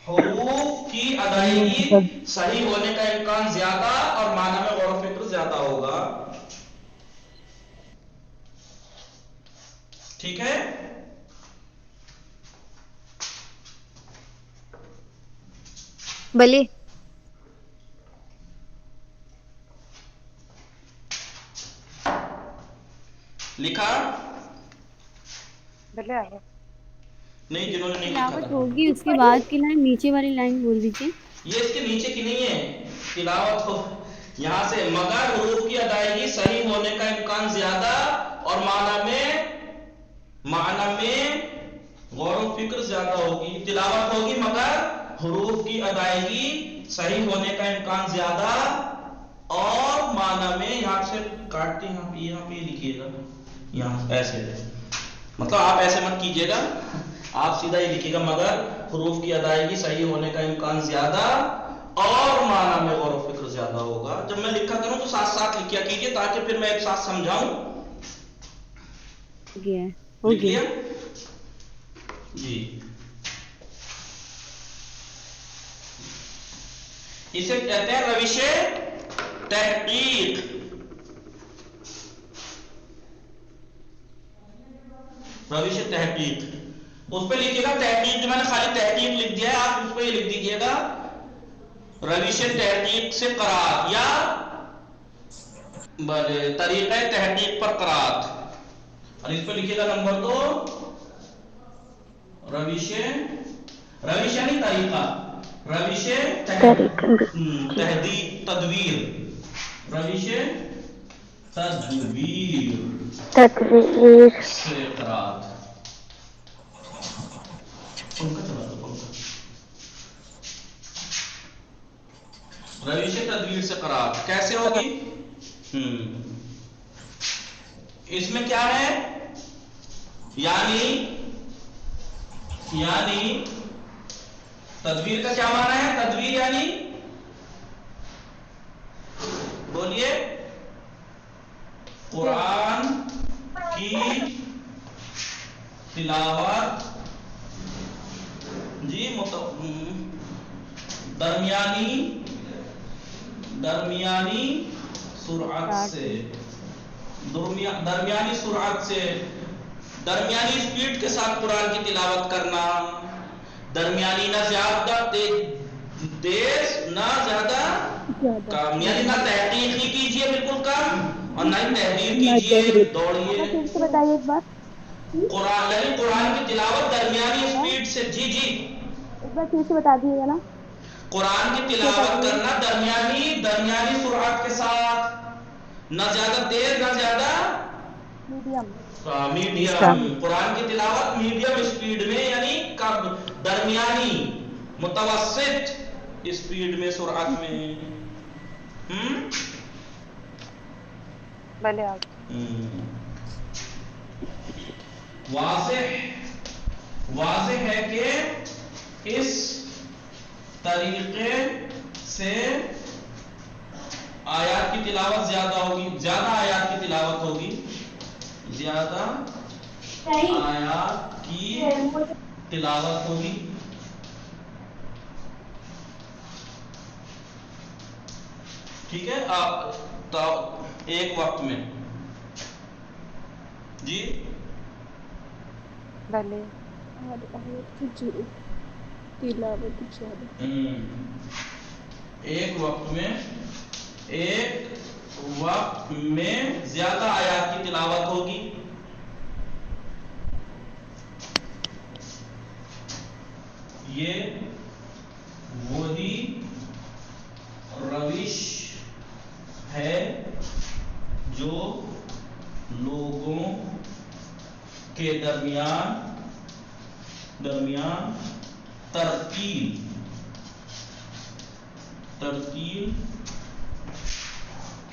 حروف کی ادائیگی صحیح ہونے کا امکان زیادہ اور معنی میں غور و فکر زیادہ ہوگا ٹھیک ہے بلی لکھا بھلے آ گئے نہیں جنہوں نے نہیں لکھا تلاوت تھا ہوگی اس کے بعد کی لائن نیچے والی لائن بول دیجیے یہ اس کے نیچے کی نہیں ہے تلاوت ہو یہاں سے مگر حروف کی ادائیگی صحیح ہونے کا امکان زیادہ اور معنی میں غور و فکر زیادہ ہوگی تلاوت ہوگی مگر حروف کی ادائیگی صحیح ہونے کا امکان زیادہ اور معنی میں یہاں سے کاٹتے یہاں پہ لکھیے گا یہاں ایسے مطلب آپ ایسے مت کیجیے گا آپ سیدھا ہی لکھیے گا مگر حروف کی ادائیگی صحیح ہونے کا امکان زیادہ اور معنی میں غور و فکر زیادہ ہوگا جب میں لکھا کروں تو ساتھ ساتھ لکھیا کیجیے تاکہ پھر میں ایک ساتھ سمجھاؤں ہو لکھ گیا لیا جی اسے کہتے ہیں روش تحقیق روش تحقیق اس پہ لکھیے گا تحقیق جو میں نے خالی تحقیق لکھ دیا ہے آپ اس پہ یہ لکھ دیجیے گا روش تحقیق سے قرات یا طریقہ تحقیق پر قرات اور اس پہ لکھیے گا نمبر 2 روش یعنی طریقہ روش تدویر روش تدویر سے قرات روش تدویر سے قرات کیسے ہوگی اس میں کیا ہے یعنی تدویر کا کیا معنی ہے تدویر یعنی بولیے قرآن کی تلاوت جی درمیانی سرعت سے درمیانی سپیڈ کے ساتھ قرآن کی تلاوت کرنا درمیانی نہ زیادہ تیز نہ زیادہ کم یعنی نہ تحقیق ہی کیجئے بالکل کم اور نہ ہی تحریر کیجئے دوڑیے بتائیے ایک بار قرآن کی تلاوت درمیانی سپیڈ سے جی ایک بار پھر سے بتا دیجیے گا نا قرآن کی تلاوت کرنا درمیانی سرعت کے ساتھ نہ زیادہ تیز نہ زیادہ میڈیم قرآن کی تلاوت میڈیم سپیڈ میں یعنی درمیانی متوسط سپیڈ میں سرعت میں بھلے آگے واضح ہے کہ اس طریقے سے آیات کی تلاوت زیادہ ہوگی، زیادہ آیات کی تلاوت ہوگی، زیادہ آیات کی تلاوت ہوگی، ٹھیک ہے، ایک وقت میں جی بھلے ایک وقت میں زیادہ آیات کی تلاوت ہوگی، یہ وہی روش ہے جو لوگوں کے درمیان ترتیل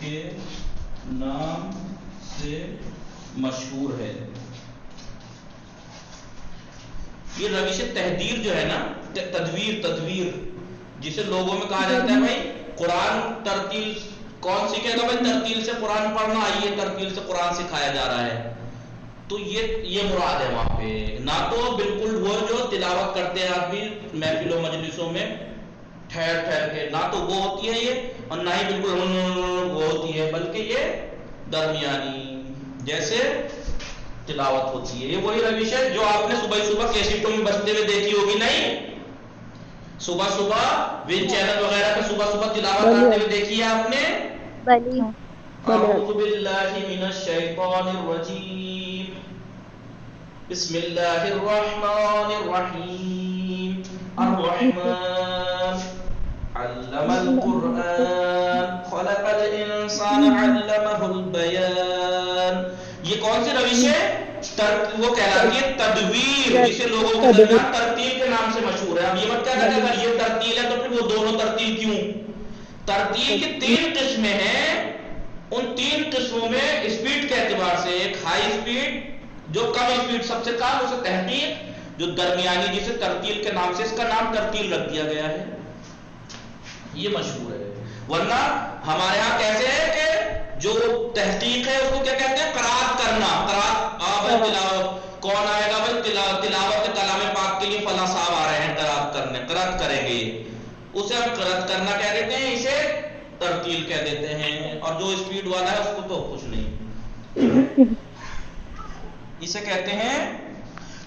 کے نام سے مشہور ہے۔ یہ روش تحدیر جو ہے نا، تدویر جسے لوگوں میں کہا جاتا ہے بھائی قرآن ترتیل کون سیکھے گا، بھائی ترتیل سے قرآن پڑھنا، آئیے ترتیل سے قرآن سکھایا جا رہا ہے، تو یہ مراد ہے وہاں پہ، نہ تو بالکل وہ جو تلاوت کرتے ہیں آدمی محفلوں مجلسوں میں ٹھہر کے، نہ تو وہ ہوتی ہے یہ، اور نہ ہی بالکل وہ ہوتی ہے، بلکہ یہ درمیانی جیسے تلاوت ہوتی ہے۔ یہ وہی روش ہے جو آپ نے صبح کیسٹوں میں بجتے ہوئے دیکھی ہوگی، نہیں صبح ون چینل وغیرہ پہ صبح تلاوت کرتے ہوئے دیکھی ہے آپ نے؟ اعوذ باللہ من الشیطان الرجیم، بسم اللہ الرحمن الرحیم، الرحمن علم القرآن خلق الانسان علمہ البیان۔ یہ کون سی روش ہے؟ وہ کہلاتی ہے تدویر، جسے لوگوں کے درمیان ترتیل کے نام سے مشہور ہے۔ اب یہ مت کہنا کہ اگر یہ ترتیل ہے تو پھر وہ دونوں ترتیل کیوں؟ ترتیل کی 3 قسمیں ہیں، ان 3 قسموں میں اسپیڈ کے اعتبار سے ایک ہائی اسپیڈ، جو کم اسپیڈ سب سے کم، اسے تحقیق، جو درمیانی جسے ترتیل کے نام سے اس کا نام ترتیل رکھ دیا گیا ہے، یہ مشہور ہے۔ ورنہ ہمارے ہاں کیسے ہے کہ جو تحقیق ہے اس کو کیا کہتے ہیں؟ قرات کرنا، تلاوت کون آئے گا بھائی تلاوت کلام پاک کے لیے فلاں صاحب آ رہے ہیں قرات کریں گے، اسے ہم قرات کرنا کہہ دیتے ہیں، اسے ترتیل کہہ دیتے ہیں، اور جو اسپیڈ والا ہے اس کو تو کچھ نہیں، اسے کہتے ہیں۔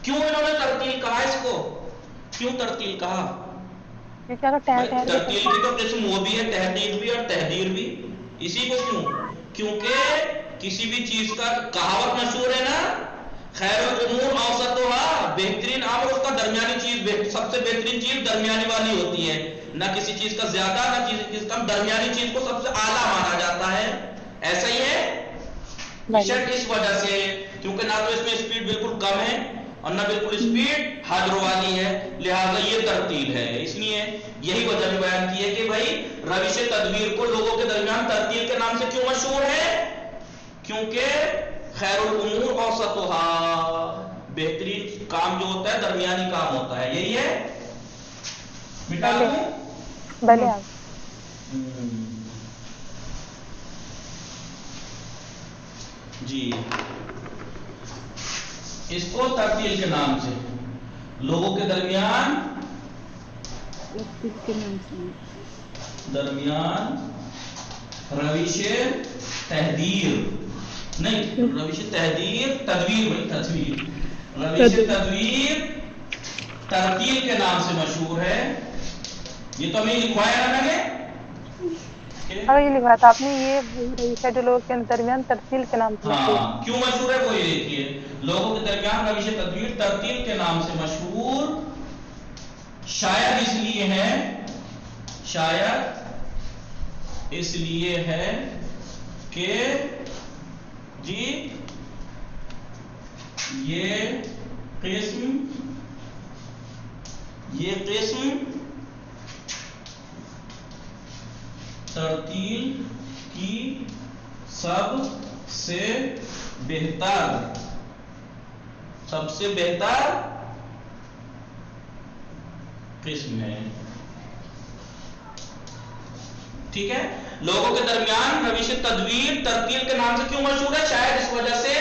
کیوں انہوں نے ترتیل کہا؟ اس کو کیوں ترتیل کہا؟ ترتیل کی تو قسم وہ بھی ہے، تحقیق بھی اور تحدیر بھی، اسی کو کیوں؟ کیونکہ کسی بھی چیز کا کہاوت مشہور ہے نا، خیر الامور اوسطھا، بہترین امر اس کا درمیانی چیز، سب سے بہترین چیز درمیانی والی ہوتی ہے، نہ کسی چیز کا زیادہ نہ کسی چیز کا، درمیانی چیز کو سب سے اعلیٰ مانا جاتا ہے، ایسا ہی ہے اس وجہ سے، کیونکہ نہ تو اس میں اسپیڈ بالکل کم ہے اور نہ بالکل اسپیڈ حد والی ہے، لہذا یہ ترتیل ہے۔ اس لیے یہی وجہ بھی بیان کی ہے کہ بھائی روش تدویر کو لوگوں کے درمیان ترتیل کے نام سے کیوں مشہور ہے؟ کیونکہ خیر الامور اوسطھا، بہترین کام جو ہوتا ہے درمیانی کام ہوتا ہے، یہی ہے۔ مٹا دوں؟ بھلے جی، اس کو ترتیل کے نام سے لوگوں کے درمیان روش تحدیر نہیں، روش تحدیر تدویر روش تدویر ترتیل کے نام سے مشہور ہے۔ یہ تو ہمیں لکھوایا نا میں نے، یہ لکھا تھا آپ نے، یہ روش ہے جو لوگوں کے درمیان ترتیل کے نام سے مشہور۔ ہاں، کیوں مشہور ہے وہ یہ دیکھیے، لوگوں کے درمیان روش تدویر ترتیل کے نام سے مشہور شاید اس لیے ہے کہ جی یہ قسم ترتیل کی سب سے بہتر، سب سے بہتر قسم ہے. ٹھیک ہے. لوگوں کے درمیان روش تدویر ترتیل کے نام سے کیوں مشہور ہے؟ شاید اس وجہ سے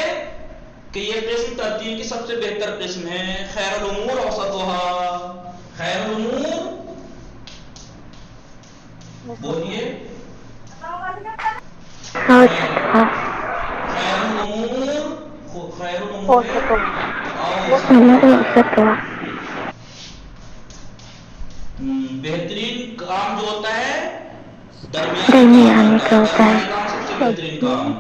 کہ یہ قسم ترتیل کی سب سے بہتر قسم ہے. خیر الامور اوسطها، خیر الامور بولیے، خیر الامور، خیر الامور بہترین کام جو ہوتا ہے درمیانی کا ہوتا ہے. سب سے بہترین کام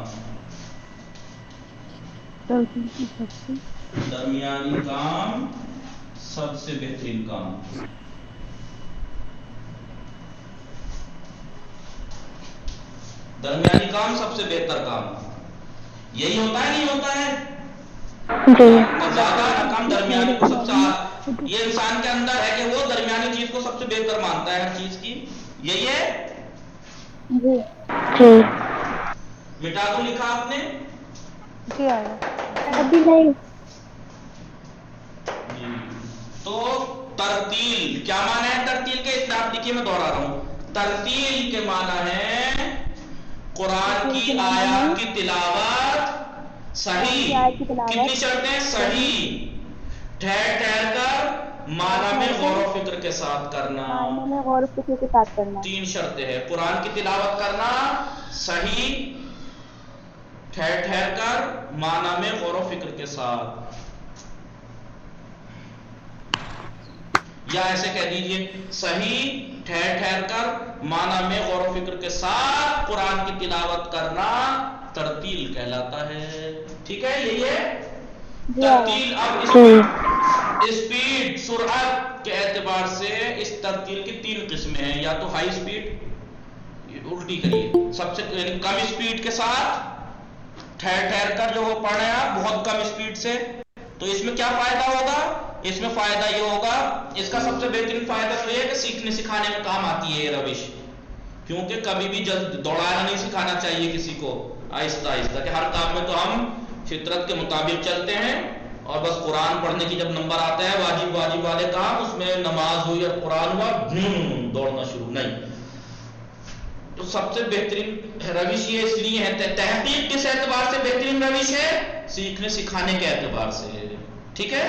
درمیانی کام، سب سے بہترین کام. درمیانی کام سب سے بہتر کام یہی ہوتا ہے. نہیں ہوتا ہے زیادہ کم درمیانی کو سب سے، یہ انسان کے اندر ہے کہ وہ درمیانی چیز کو سب سے بہتر مانتا ہے ہر چیز کی. یہی ہے. مٹا تو لکھا آپ نے؟ جی آیا. ابھی نہیں. تو ترتیل کیا معنی ہے؟ ترتیل کے اس آپ دیکھیے میں دوہرا رہا ہوں. ترتیل کے معنی ہے قرآن کی آیات کی تلاوت صحیح. کتنی شرطیں؟ صحیح، ٹھہر ٹھہر کر، معنی میں غور و فکر کے ساتھ کرنا. غور و فکر کے ساتھ کرنا. 3 شرطیں ہیں. قرآن کی تلاوت کرنا صحیح، ٹھہر ٹھہر کر، معنی میں غور و فکر کے ساتھ. یا ایسے کہہ دیجئے صحیح، ٹھہر ٹھہر کر، معنی میں غور و فکر کے ساتھ قرآن کی تلاوت کرنا ترتیل کہلاتا ہے. ٹھیک ہے. یہی ہے ترتیل. اب اسپیڈ، سرعت کے اعتبار سے اس ترتیل کی 3 قسمیں ہیں. یا تو ہائی اسپیڈ، الٹی کریے، سب سے کم اسپیڈ کے ساتھ ٹھہر ٹھہر کر جو وہ پڑھ رہے ہیں آپ بہت کم اسپیڈ سے. تو اس میں کیا فائدہ ہوگا؟ اس میں فائدہ یہ ہوگا، اس کا سب سے بہترین فائدہ تو یہ ہے کہ سیکھنے سکھانے میں کام آتی ہے یہ روش. کیونکہ کبھی بھی جلد دوڑانا نہیں سکھانا چاہیے کسی کو، آہستہ آہستہ، کہ ہر کام میں تو ہم فطرت کے مطابق چلتے ہیں اور بس قرآن پڑھنے کی جب نمبر آتا ہے واجب والے کام، اس میں نماز ہوئی اور قرآن ہوا، دوڑنا شروع نہیں. تو سب سے بہترین روش یہ اس لیے ہے. تحقیق کس اعتبار سے بہترین روش ہے؟ سیکھنے سکھانے کے اعتبار سے. ٹھیک ہے.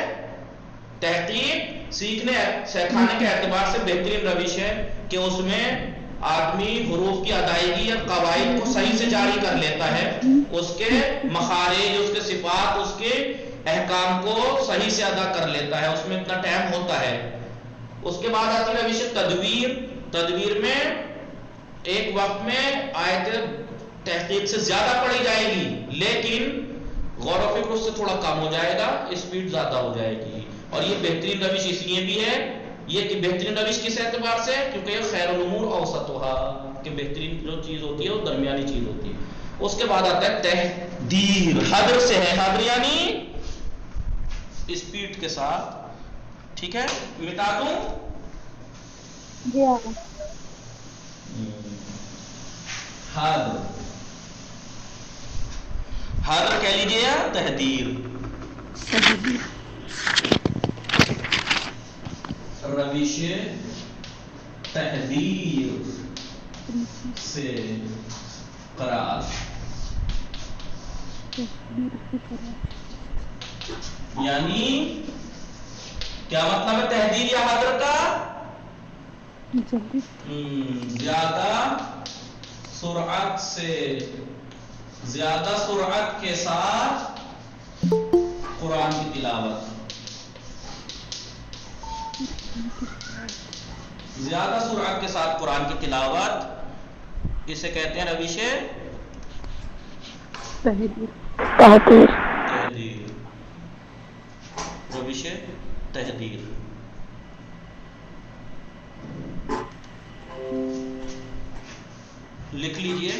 تحقیق سیکھنے سکھانے کے اعتبار سے بہترین روش ہے کہ اس میں آدمی حروف کی ادائیگی اور قواعد کو صحیح سے جاری کر لیتا ہے، اس کے مخارج، اس کے صفات، اس کے احکام کو صحیح سے ادا کر لیتا ہے. اس میں اتنا ٹائم ہوتا ہے. اس کے بعد آتی ہے روش تدویر. تدویر میں ایک وقت میں آیتیں تحقیق سے زیادہ پڑھی جائے گی، لیکن غور و فکر اس سے تھوڑا کم ہو جائے گا، اسپیڈ زیادہ ہو جائے گی. اور یہ بہترین روش اس لیے بھی ہے، یہ کہ بہترین روش کس اعتبار سے؟ کیونکہ یہ خیر الامور اوسطها، کہ بہترین جو چیز ہوتی ہے وہ درمیانی چیز ہوتی ہے. اس کے بعد آتا ہے تحدیر. حدر سے ہے، حدر یعنی اسپیڈ کے ساتھ. ٹھیک ہے. مٹا دوں؟ جی ہاں. حدر، حدر کہہ لیجیے یا تحدیر. روش تحدیر سے قرار، یعنی کیا مطلب ہے تحدیر یا حدر کا؟ زیادہ سرعت سے، زیادہ سرعت کے ساتھ قرآن کی تلاوت. زیادہ سرعت کے ساتھ قرآن کی تلاوت، اسے کہتے ہیں روش تحدیر. روش تحدیر. لکھ لیجئے.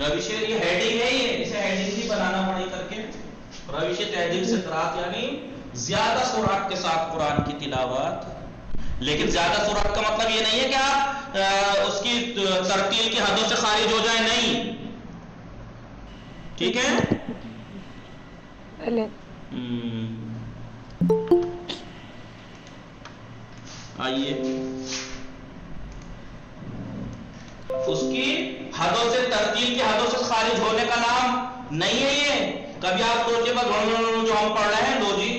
روش یہ ہیڈنگ ہے، یہ اسے ہیڈنگ بھی بنانا پڑے کر کے. روش تحدیر سے قرات یعنی زیادہ سرعت کے ساتھ قرآن کی تلاوت. لیکن زیادہ سرعت کا مطلب یہ نہیں ہے کہ آپ اس کی ترتیل کی حدوں سے خارج ہو جائیں، نہیں. ٹھیک ہے. چلیں آئیے اس کی حدوں سے، ترتیل کی حدوں سے خارج ہونے کا نام نہیں ہے یہ. کبھی آپ سوچے بس جو ہم پڑھ رہے ہیں، لو جی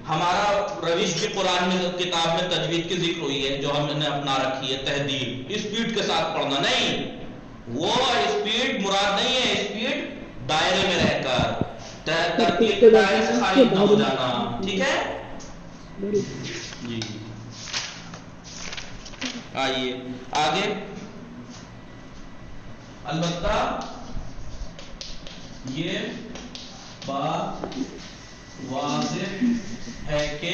ہمارا روش بھی قرآن میں کتاب میں تجوید کی ذکر ہوئی ہے جو ہم نے اپنا رکھی ہے، تہذیب، اسپیڈ کے ساتھ پڑھنا نہیں. وہ اسپیڈ مراد نہیں ہے، اسپیڈ دائرے میں رہ کر، ترتیل کے دائرے سے خارج نہ ہو جانا. ٹھیک ہے جی. آئیے آگے. البتہ یہ بات واضح ہے کہ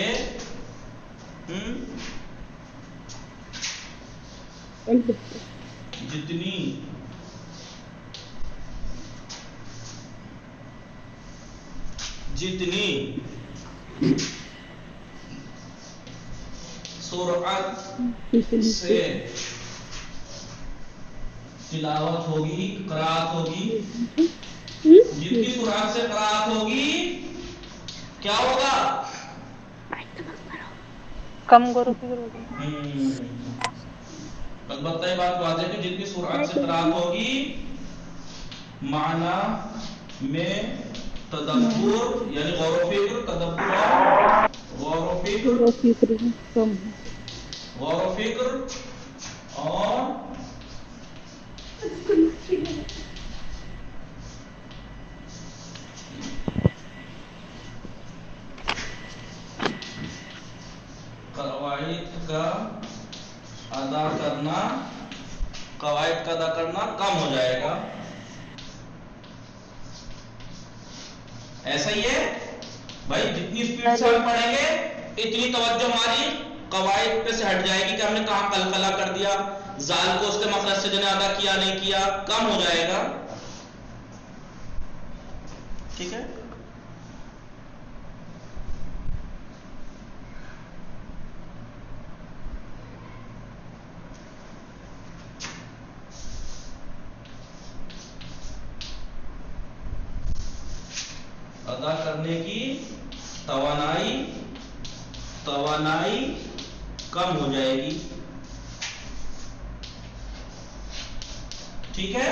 جتنی سرعت سے تلاوت ہوگی، قرات ہوگی، جتنی سرعت سے قرات ہوگی کیا ہوگا؟ کم کرو فکر ہوگی. البتہ یہ بات واضح ہے کہ جتنی سرعت سے قرات ہوگی معنی میں تدبر یعنی غور و فکر، تدبر اور غور و فکر اور قواعد کا ادا کرنا کم ہو جائے گا. ایسا ہی ہے بھائی، جتنی سپیڈ سے ہم پڑھیں گے اتنی توجہ ہماری قواعد پہ سے ہٹ جائے گی کہ ہم نے کہاں قلقلہ کر دیا، زال کو اس کے مخرج سے جو نے ادا کیا نہیں کیا، کم ہو جائے گا. ٹھیک ہے. ادا کرنے کی توانائی کم ہو جائے گی. ٹھیک ہے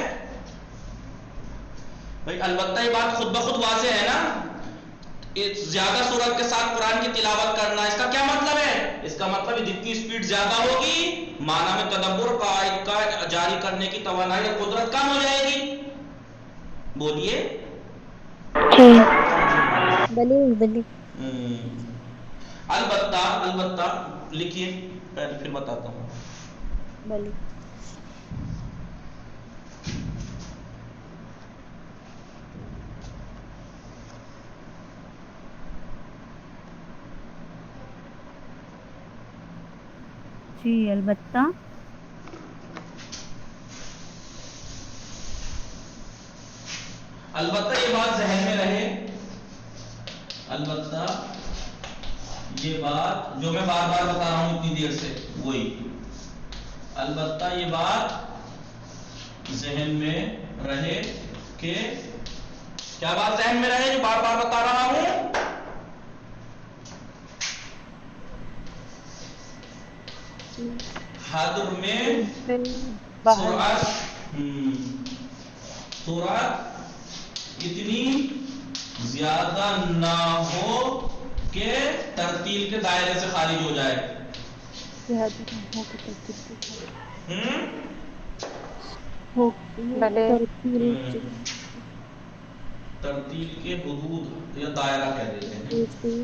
بھائی. البتہ یہ بات خود بخود واضح ہے نا، زیادہ سورت کے ساتھ قرآن کی تلاوت کرنا، اس کا کیا مطلب ہے؟ اس کا مطلب ہے جتنی سپیڈ زیادہ ہوگی معنی میں تدبر، قواعد کا جاری کرنے کی توانائی اور قدرت کم ہو جائے گی. بولیے. بلی البتہ لکھیے پہلے پھر بتاتا ہوں. بلی جی البتہ یہ بات ذہن میں رہے، البتہ یہ بات جو میں بار بار بتا رہا ہوں اتنی دیر سے وہی، البتہ یہ بات ذہن میں رہے کہ کیا بات ذہن میں رہے جو بار بار بتا رہا ہوں؟ حد میں سرعت اتنی زیادہ نہ ہو کہ ترتیل کے دائرے سے خارج ہو جائے. ترتیل کے حدود یا دائرہ کہہ دیتے ہیں،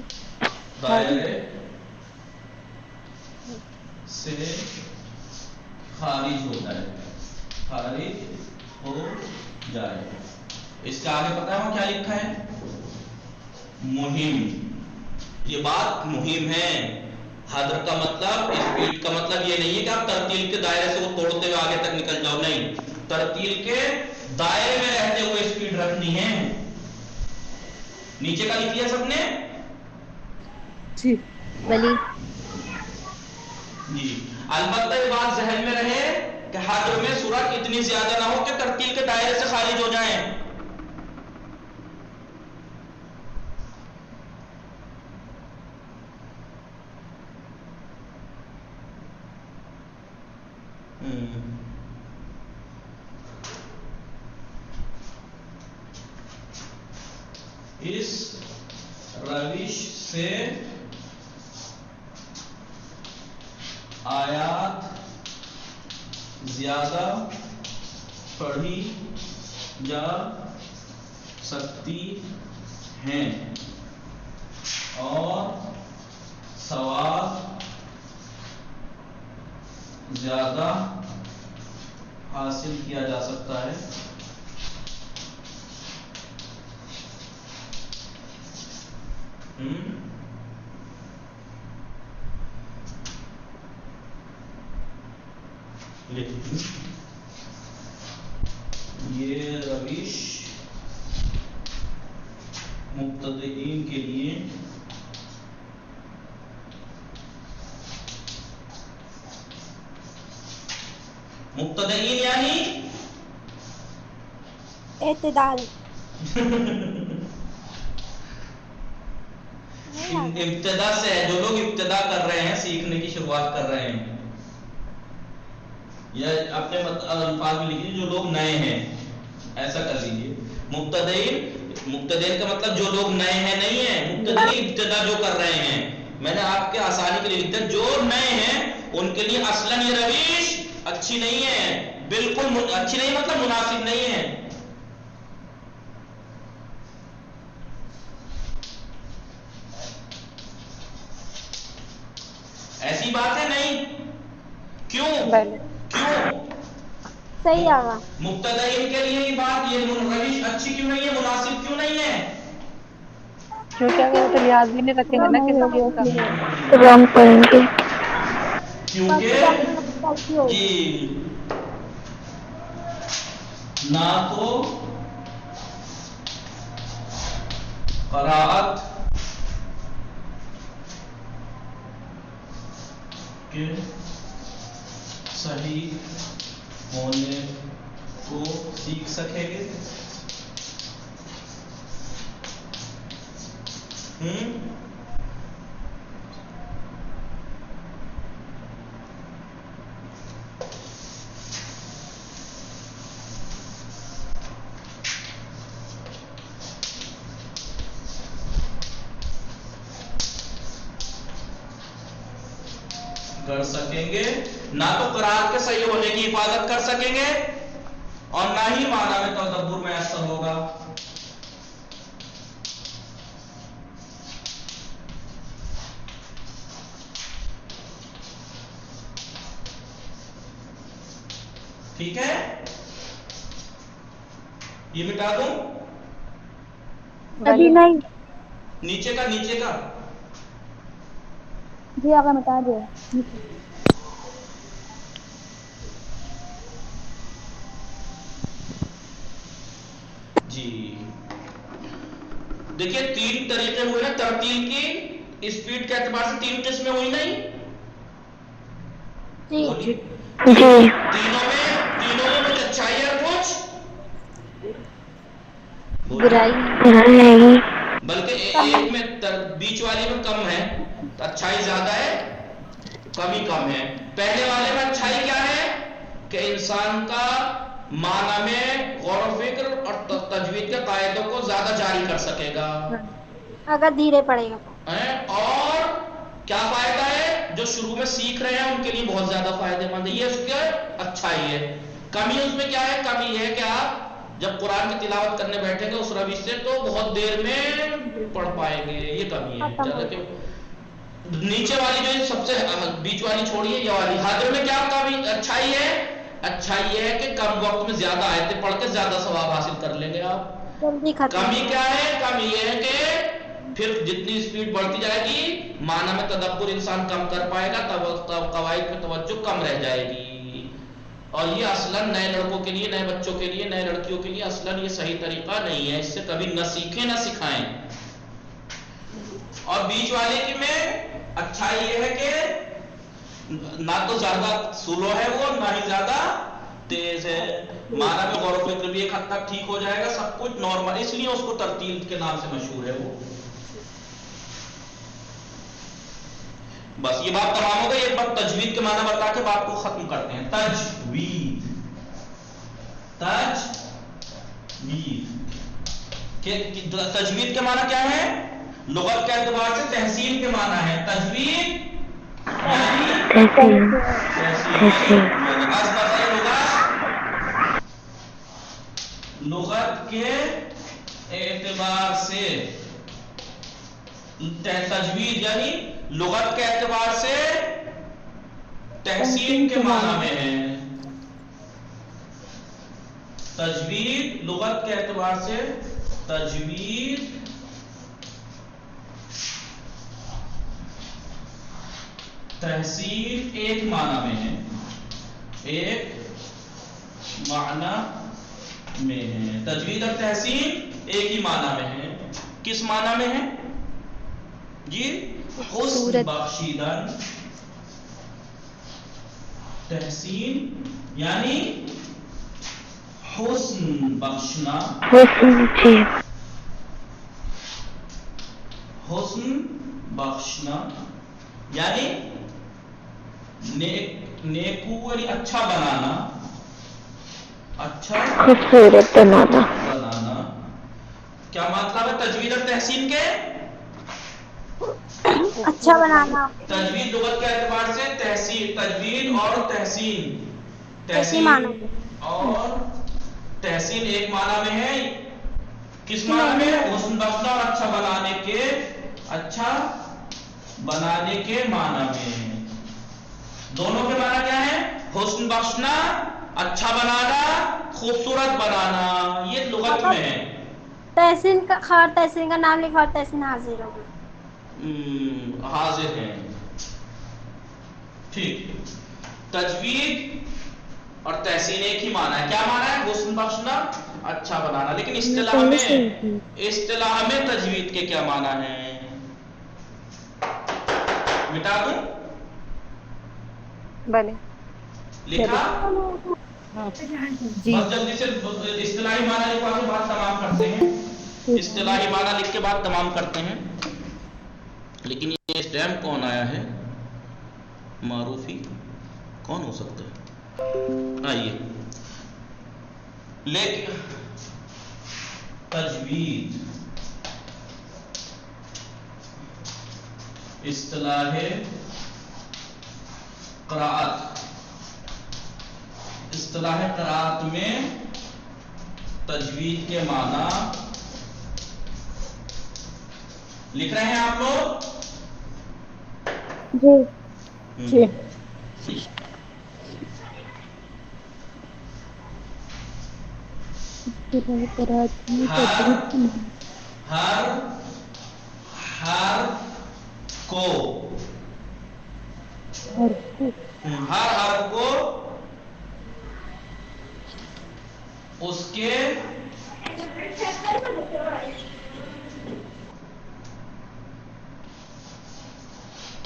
دائرے سے خارج ہو جائے. اس کے آگے پتہ ہے وہ کیا لکھا ہے؟ مہم. یہ بات مہم ہے. حدر کا مطلب، اسپیڈ کا مطلب یہ نہیں ہے کہ آپ ترتیل کے دائرے سے وہ توڑتے ہوئے آگے تک نکل جاؤ، نہیں، ترتیل کے دائرے میں رہتے ہوئے اسپیڈ رکھنی ہے. نیچے کا لکھ لیا سب نے؟ جی بلی جی. البتہ یہ بات ذہن میں رہے کہ حدر میں سورت اتنی زیادہ نہ ہو کہ ترتیل کے دائرے سے خارج ہو جائیں. اس روش سے آیات زیادہ پڑھی جا سکتی ہیں اور ثواب زیادہ حاصل کیا جا سکتا ہے. یہ روش مبتدئین کے لیے مبتدئین یعنی اعتدال. ابتدا سے ہے، جو لوگ ابتدا کر رہے ہیں، سیکھنے کی شروعات کر رہے ہیں، یا اپنے الفاظ میں لکھیے جو لوگ نئے ہیں، ایسا کر لیجیے. مبتدئین کا مطلب جو لوگ نئے ہیں نہیں ہے، مبتدئین ابتدا جو کر رہے ہیں. میں نے آپ کے آسانی کے لیے لکھا جو نئے ہیں ان کے لیے اصلاً یہ روش اچھی نہیں ہے، بالکل اچھی نہیں، مطلب مناسب نہیں ہے. ایسی بات ہے نہیں. کیوں؟ صحیح آگا. مبتدئین کے لیے یہ بات، یہ روش اچھی کیوں نہیں ہے، مناسب کیوں نہیں ہے؟ کیونکہ اگر وہ تو لحاظ بھی نہیں رکھیں گے نا کسی چیز کا. Wrong point. کیونکہ جی نہ تو قرائت کے صحیح ہونے کو سیکھ سکیں گے. کر سکیں گے، نہ تو قرآن کے صحیح ہونے کی حفاظت کر سکیں گے اور نہ ہی معنی میں تدبر میسر ہوگا. ٹھیک ہے، یہ مٹا دوں. ابھی نہیں. نیچے کا جی آگا مٹا دو. جی دیکھیے 3 طریقے ہوئے نا ترتیل کی اسپیڈ کے اعتبار سے، 3 قسمیں ہوئی نہیں. جی تینوں میں کچھ اچھائی ہے، کچھ برائی. بلکہ ایک میں بیچ والے میں کم ہے، اچھائی زیادہ ہے، کمی کم ہے. پہلے والے میں اچھائی کیا ہے کہ انسان کا معنی میں غور و فکر اور تجوید کے قاعدوں کو زیادہ جاری کر سکے گا اگر دھیرے پڑے گا. اور کیا فائدہ ہے، جو شروع میں سیکھ رہے ہیں ان کے لیے بہت زیادہ فائدہ مند ہے. یہ اس کی اچھائی ہے. کمی اس میں کیا ہے، کمی یہ ہے کہ آپ جب قرآن کی تلاوت کرنے بیٹھیں گے اس روش سے تو بہت دیر میں پڑھ پائیں گے، یہ کمی ہے. نیچے والی جو سب سے بیچ والی چھوڑیے، یہ والی حاضر میں کیا کمی اچھائی ہے، اچھائی یہ ہے کہ کم وقت میں زیادہ آیتیں پڑھ کے زیادہ ثواب حاصل کر لیں گے آپ. کمی کیا ہے، کمی یہ ہے کہ پھر جتنی اسپیڈ بڑھتی جائے گی معنی میں تدبر انسان کم کر پائے گا، تب قواعد میں توجہ کم رہ جائے گی. اور یہ اصلاً نئے لڑکوں کے لیے، نئے بچوں کے لیے، نئے لڑکیوں کے لیے اصلاً یہ صحیح طریقہ نہیں ہے. اس سے کبھی نہ سیکھیں نہ سکھائیں. اور بیچ والے کی میں اچھائی یہ ہے کہ نہ تو زیادہ سلو ہے وہ، نہ ہی زیادہ تیز ہے. معنی میں غور و فکر بھی ایک حد تک ٹھیک ہو جائے گا، سب کچھ نارمل، اس لیے اس کو ترتیل کے نام سے مشہور ہے وہ. بس یہ بات تمام ہو گئی. ایک بار تجوید کے معنی بتا کے بات کو ختم کرتے ہیں. تجوید تجوید کے معنی کیا ہے؟ لغت کے اعتبار سے تحسین کے معنی ہے. تجوید یعنی لغت کے اعتبار سے تجوید یعنی لغت کے اعتبار سے تحسین کے معنی میں ہے. تجوید لغت کے اعتبار سے تجوید تحسین ایک معنی میں ہے. ایک معنی میں ہے. تجوید اور تحسین ایک ہی معنی میں ہے. کس معنی میں ہے جی؟ حسن بخشیدن. تحسین یعنی حسن بخشنا. حسن بخشنا یعنی نیکو یعنی اچھا بنانا. اچھا خوبصورت بنانا. کیا مطلب ہے تجوید اور تحسین کے؟ اچھا بنانا. تجوید لغت کے اعتبار سے تحسین. تجوید اور تحسین. تحسین اور تحسین ایک معنی میں ہے. کس معنی میں؟ حسن بخشنا اور اچھا بنانے کے. اچھا بنانے کے معنی میں. دونوں کے معنی کیا ہے؟ حسن بخشنا، اچھا بنانا، خوبصورت بنانا. یہ لغت میں ہے. تحسین کا خار تحسین کا نام لکھا اور تحسین حاضر ہوگا. حاضر ہیں. ٹھیک. تجوید اور تحسین ایک ہی معنی ہے. کیا معنی ہے؟ حسن بخشنا، اچھا بنانا. لیکن اصطلاح میں تجوید کے کیا معنی ہیں؟ مٹا دوں؟ بھلے لکھا؟ جی بس جلدی سے اصطلاحی معنی لکھوا کے بعد تمام کرتے ہیں. اصطلاحی معنی لکھ کے بعد تمام کرتے ہیں. لیکن یہ اسٹیمپ کون آیا ہے؟ معروفی کون ہو سکتا ہے؟ آئیے. لیکن تجوید اصطلاح قرات. اصطلاح قرات میں تجوید کے معنی لکھ رہے ہیں آپ لوگ؟ جی ہر حرف کو اس کے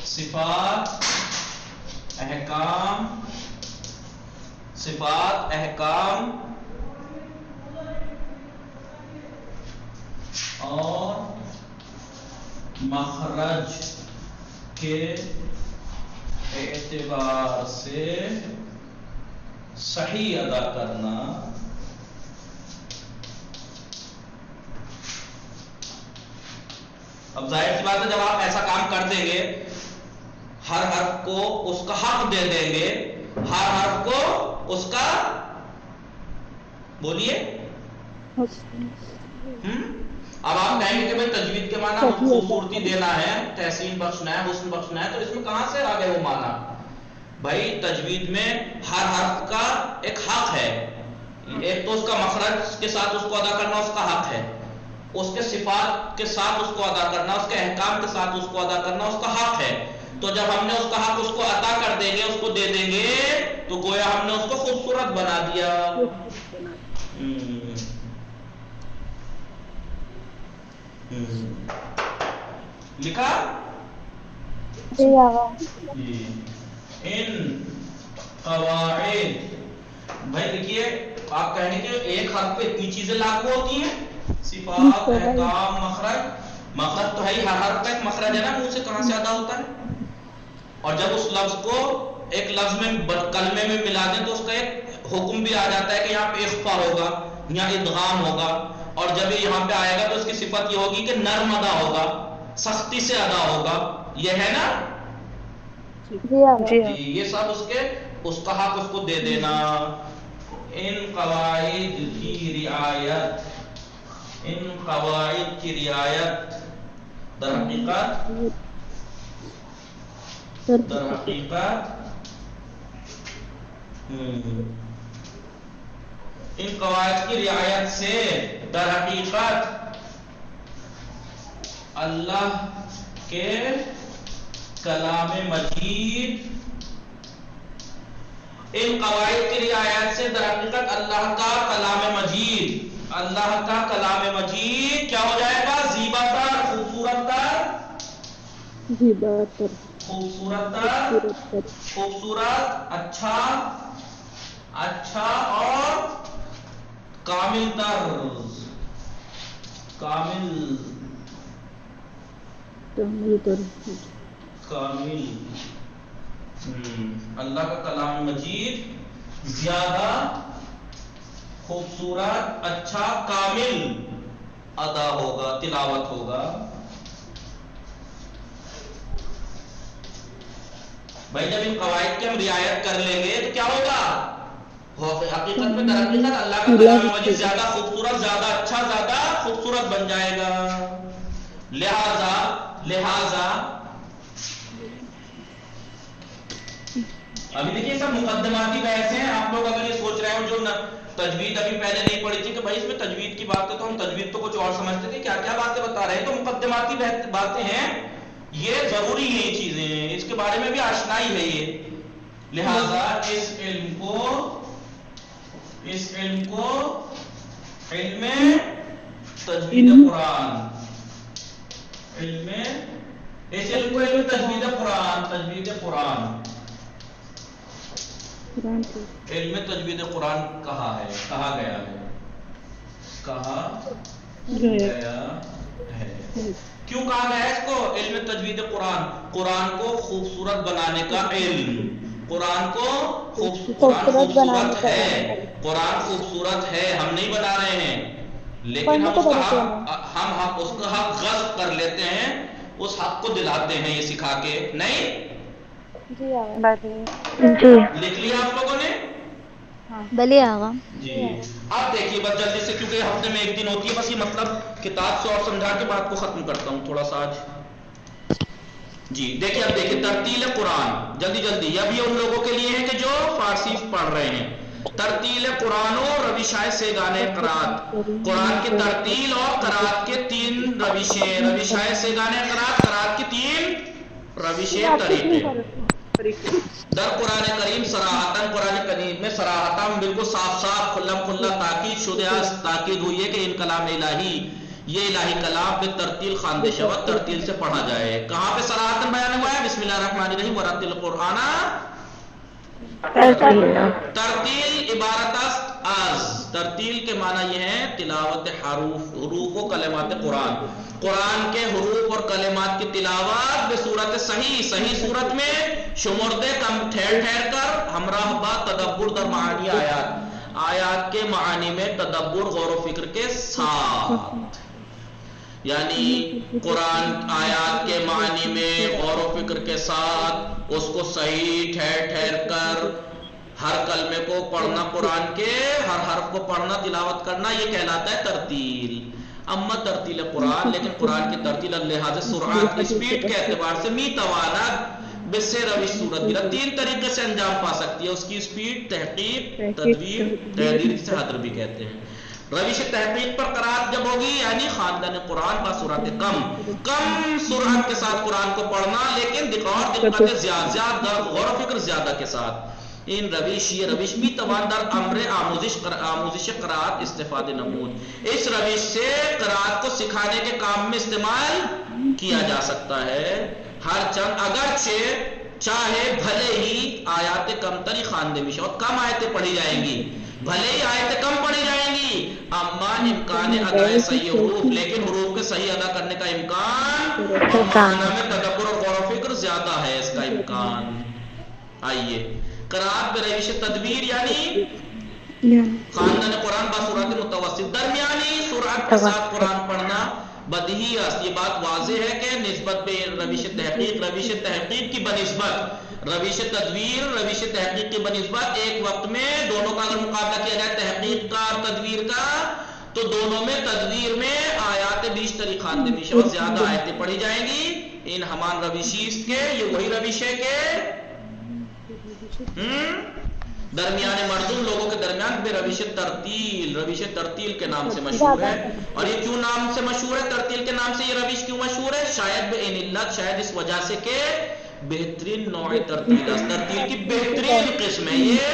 صفات احکام اور مخرج کے اعتبار سے صحیح ادا کرنا. اب ظاہر سی بات ہے جب آپ ایسا کام کر دیں گے، ہر حرف کو اس کا حق دے دیں گے، ہر حرف کو اس کا بولیے. اب آپ کہیں گے کہ بھائی تجوید کے معنی خوبصورتی دینا ہے، تحسین بخشنا ہے، حسن بخشنا ہے، تو اس میں کہاں سے آ گئے وہ معنی؟ بھائی تجوید میں ہر حرف کا ایک حق ہے. ایک تو اس کا مخرج کے ساتھ اس کو ادا کرنا اس کا حق ہے، اس کے صفات کے ساتھ اس کو ادا کرنا، اس کے احکام کے ساتھ اس کو ادا کرنا اس کا حق ہے. تو جب ہم نے اس کا حق اس کو عطا کر دیں گے، اس کو دے دیں گے، تو گویا ہم نے اس کو خوبصورت بنا دیا. لکھا؟ ان قواعد. بھائی دیکھیے آپ کہیں گے کہ ایک حرف پہ اتنی چیزیں لاگو ہوتی ہیں، صفات، احکام، مخرج تو ہے ہی. ہر حرف کا ایک مخرج ہے نا، منہ سے کہاں سے ادا ہوتا ہے. اور جب اس لفظ کو ایک لفظ میں کلمے میں ملا دیں تو اس کا ایک حکم بھی آ جاتا ہے کہ یہاں پہ اخفا ہوگا، یہاں ادغام ہوگا. اور جب یہ یہاں پہ آئے گا تو اس کی صفت یہ ہوگی کہ نرم ادا ہوگا، سختی سے ادا ہوگا، یہ ہے نا جی جی، یہ سب اس کے اس کا حق اس کو دے دینا. ان قواعد کی رعایت، ان قواعد کی رعایت در حقیقت ان قواعد کی رعایت سے در حقیقت اللہ کے کلام مجید، ان قواعد کی رعایت سے در حقیقت اللہ کا کلام مجید، اللہ کا کلام مجید کیا ہو جائے گا؟ زیبا تر، خوبصورت تر، خوبصورت تر، خوبصورت، اچھا اچھا اور کامل تر، کامل کامل. اللہ کا کلام مجید زیادہ خوبصورت، اچھا، کامل ادا ہوگا، تلاوت ہوگا. بھائی جب ان قواعد کی ہم رعایت کر لیں گے تو کیا ہوگا؟ حقیقت میں در حقیقت اللہ کا کلام مجید زیادہ خوبصورت، زیادہ اچھا، زیادہ خوبصورت بن جائے گا. لہذا ابھی دیکھیے سب مقدماتی بحث ہیں. آپ لوگ اگر یہ سوچ رہے ہو جو تجوید ابھی پہلے نہیں پڑھی تھی کہ بھائی اس میں تجوید کی بات ہے تو ہم تجوید تو کچھ اور سمجھتے تھے، کیا کیا باتیں بتا رہے ہیں، تو مقدماتی باتیں ہیں، یہ ضروری ہیں، یہ چیزیں ہیں، اس کے بارے میں بھی آشنائی ہے یہ. لہذا اس علم کو علم تجوید قرآن، علم تجوید قرآن، علم تجوید قرآن کہا گیا ہے. کیوں کہا گیا ہے اس کو علم تجوید قرآن؟ قرآن کو خوبصورت بنانے کا علم. قرآن کو خوبصورت ہے، قرآن خوبصورت ہے، ہم نہیں بنا رہے ہیں، لیکن ہم اس کا حق غصب کر لیتے ہیں، اس حق کو دلاتے ہیں یہ سکھا کے. نہیں لکھ لیا آپ لوگوں نے؟ بلی آغا جی آپ دیکھیے بس جلدی سے، کیونکہ ہفتے میں ایک دن ہوتی ہے، بس یہ مطلب کتاب سے اور سمجھا کے بات کو ختم کرتا ہوں تھوڑا سا آج. جی دیکھیے اب دیکھیے ترتیل قرآن، جلدی جلدی. اب یہ ان لوگوں کے لیے ہے کہ جو فارسی پڑھ رہے ہیں. ترتیل قرآن و روشائے سیگانے قرات، قرآن کی ترتیل اور قرات کے تین روشیں، روشائے سیگانے قرات کی تین روشیں، طریقے. در قرآن کریم صراحتاً، قرآن کریم میں صراحتاً بالکل صاف صاف کھلم کھلا تاکید شدہ، تاکید ہوئی ہے کہ ان کلام الہی، یہ الہی کلام پہ ترتیل خواندہ شود، ترتیل سے پڑھا جائے. کہاں پہ صراحتاً بیان ہوا ہے؟ بسم اللہ الرحمن الرحیم ورتل القرآن ترتیل. عبارت است از، ترتیل کے معنی یہ ہے تلاوت حروف و کلمات قرآن، قرآن کے حروف اور کلمات کی تلاوت بصورت صحیح صورت میں شمردے کم ٹھہر کر، ہمراہ با تدبر در معانی آیات کے معانی میں تدبر، غور و فکر کے ساتھ. یعنی قرآن آیات کے معنی میں غور و فکر کے ساتھ اس کو صحیح ٹھہر کر ہر کلمے کو پڑھنا، قرآن کے ہر حرف کو پڑھنا، تلاوت کرنا، یہ کہلاتا ہے ترتیل. اما ترتیل قرآن، لیکن قرآن کی ترتیل لحاظ سرعت، اسپیڈ کے اعتبار سے می توانت بس روش صورت گرا، تین طریقے سے انجام پا سکتی ہے. اس کی اسپیڈ، تحقیق، تدویر، تحریر، جسے حدر بھی کہتے ہیں. روش تحقیق پر قرات جب ہوگی یعنی خاندان قرآن با سرعت کم سرعت کے ساتھ قرآن کو پڑھنا، لیکن دقت زیادہ، غور و فکر زیادہ کے ساتھ. این روش، یہ روش بھی توان در امر آموزش قرات استفادہ نمود، اس روش سے قرات کو سکھانے کے کام میں استعمال کیا جا سکتا ہے. ہر چند اگرچہ چاہے بھلے ہی آیات کم تری خواندے میں اور کم آیتیں پڑھی جائیں گی، بھلے ہی آیتیں کم پڑھی جائیں گی، اما امکان ادائے صحیح حروف، لیکن حروف کے صحیح ادا کرنے کا امکان اور معنی میں تدبر اور غور و فکر زیادہ ہے اس کا امکان. آئیے قرات بروش تدبیر یعنی خاندان قرآن با سرعت متوسط درمیانی سرعت کے ساتھ قرآن پڑھنا بدیہی است. یہ بات واضح ہے کہ نسبت بے روش تحقیق کی بنسبت روش تدویر روش تحقیق کی بنسبت ایک وقت میں دونوں کا اگر مقابلہ کیا جائے تحقیق کا اور تدویر کا تو دونوں میں تدویر میں آیات بیشتری خاندے میں شبہ زیادہ آیتیں پڑھی جائیں گی ان ہمان روشیست کے. یہ وہی روش ہے کہ درمیان مردم لوگوں کے درمیان بے روش ترتیل کے نام سے مشہور ہے. اور یہ کیوں نام سے مشہور ہے ترتیل کے نام سے یہ روش کیوں مشہور ہے؟ شاید بے علت شاید اس وجہ سے کہ بہترین نوع ترتیل کی بہترین قسم ہے یہ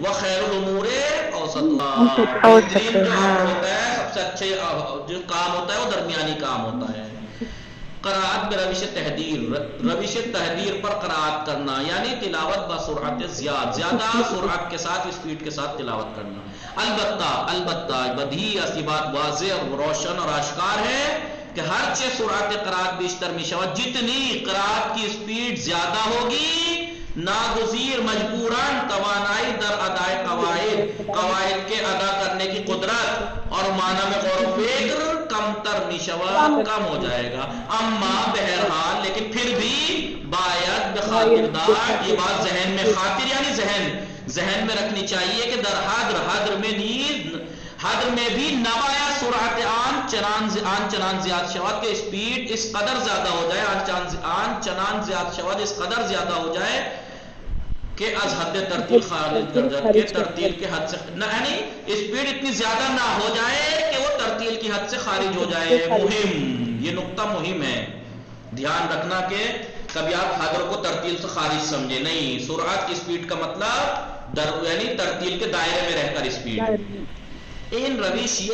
وخیر الامور اوسطها. بہترین جو ہوتا ہے سب سے اچھے جو کام ہوتا ہے وہ درمیانی کام ہوتا ہے. قرآت بروش تحدیر پر قرآت کرنا یعنی تلاوت بسرعت زیادہ سرعت کے ساتھ اسپیڈ کے ساتھ تلاوت کرنا. البتہ بدیہی ایسی بات واضح اور روشن اور آشکار ہے کہ ہر چیز سرعت قرآت بیشتر میں شود جتنی قرآت کی اسپیڈ زیادہ ہوگی ناگزیر مجبوراً توانائی در ادائے قواعد کے ادا کرنے کی قدرت اور معنی میں غور و فکر کم تر میشوات کم ہو جائے گا. اما بہرحال لیکن پھر بھی باید بخاطردار یہ بات ذہن میں خاطر یعنی ذہن میں رکھنی چاہیے کہ در حدر میں بھی نوایا سرعت آن چنان زیاد شود کہ اسپیڈ اس قدر زیادہ ہو جائے آن چنان زیاد شود اس قدر زیادہ ہو جائے کہ از حد ترتیل خارج گردد کہ ترتیل کے حد سے یعنی اسپیڈ اتنی زیادہ نہ ہو جائے کہ وہ ترتیل کی حد سے خارج ہو جائے. یہ نقطہ مہم ہے دھیان رکھنا کہ کبھی آپ حدر کو ترتیل سے خارج سمجھے نہیں. سرعت کی اسپیڈ کا مطلب یعنی ترتیل کے دائرے میں رہ کر اسپیڈ. یہ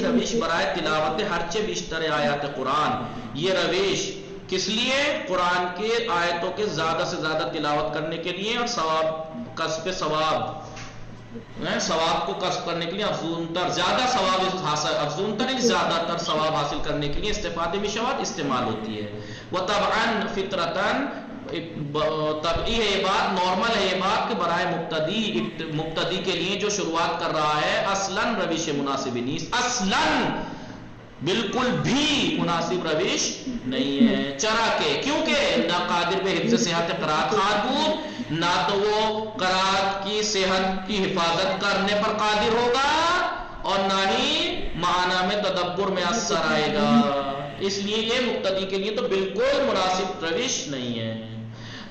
روش برائے تلاوت ہرچے بیشتر آیات قرآن یہ روش کس لیے؟ قرآن کے آیتوں کے زیادہ سے زیادہ تلاوت کرنے کے لیے اور ثواب کو کسب کرنے کے لیے افزون تر زیادہ تر ثواب حاصل کرنے کے لیے استفادے میں شواد استعمال ہوتی ہے. وطبعاً فطرتاً طبعی ہے یہ بات نارمل ہے یہ بات کہ برائے مبتدی کے لیے جو شروعات کر رہا ہے اصلاً روش مناسب نیست اصلاً بالکل بھی مناسب روش نہیں ہے. چرا کے کیونکہ نہ قادر بے حفظ صحت قرآت خاربود نہ تو وہ قرآت کی صحت کی حفاظت کرنے پر قادر ہوگا اور نہ ہی معنی میں تدبر میں اثر آئے گا. اس لیے یہ مبتدی کے لیے تو بالکل مناسب روش نہیں ہے.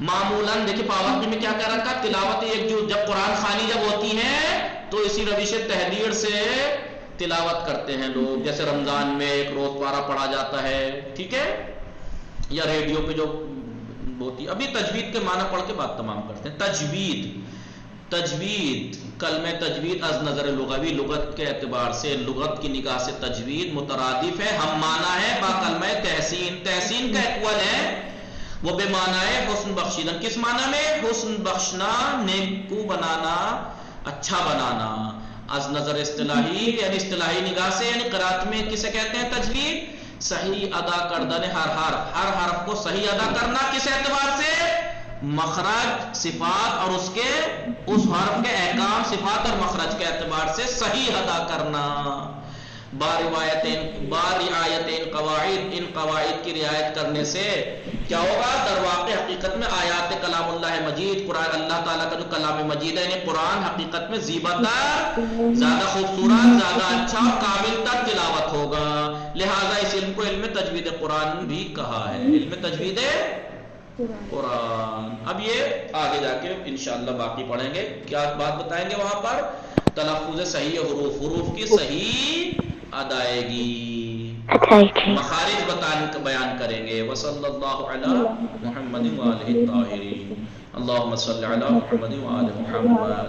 معمولاً دیکھیں پابندی میں کیا کہہ رکھا تلاوت ایک جو جب قرآن خوانی جب ہوتی ہے تو اسی روش تحریر سے تلاوت کرتے ہیں لوگ. جیسے رمضان میں ایک روز پارہ پڑھا جاتا ہے ٹھیک ہے یا ریڈیو پہ جو ہوتی ابھی تجوید کے معنی پڑھ کے بات تمام کرتے ہیں. تجوید کلمہ تجوید از نظر لغوی لغت کے اعتبار سے لغت کی نگاہ سے تجوید مترادف ہے ہم معنی ہے با کلمہ تحسین کا اقوال ہے وہ بے معنی ہے حسن بخشیدن. کس معنی میں؟ حسن بخشنا نیکو بنانا اچھا بنانا. از نظر اصطلاحی یعنی اصطلاحی نگاہ سے یعنی قرات میں کسے کہتے ہیں تجوید صحیح ادا کردن ہر حرف کو صحیح ادا کرنا. کس اعتبار سے؟ مخرج صفات اور اس حرف کے احکام صفات اور مخرج کے اعتبار سے صحیح ادا کرنا. رعایت ان قواعد کی رعایت کرنے سے کیا ہوگا؟ در واقع حقیقت میں آیات کلام اللہ مجید قرآن اللہ تعالیٰ کا جو کلام مجید ہے یعنی قرآن حقیقت میں زیباتر زیادہ خوبصورت زیادہ اچھا اور کامل تر تلاوت ہوگا. لہذا اس علم کو علم تجوید قرآن بھی کہا ہے. علم تجوید قرآن. اب یہ آگے جا کے انشاءاللہ باقی پڑھیں گے. کیا بات بتائیں گے وہاں پر؟ تلفظ صحیح حروف کی صحیح ادائیگی مخارج بیان کریں گے. وصلی اللہ علی محمد وآلہ الطاہرین. اللہم صلی علی محمد وآلہ محمد.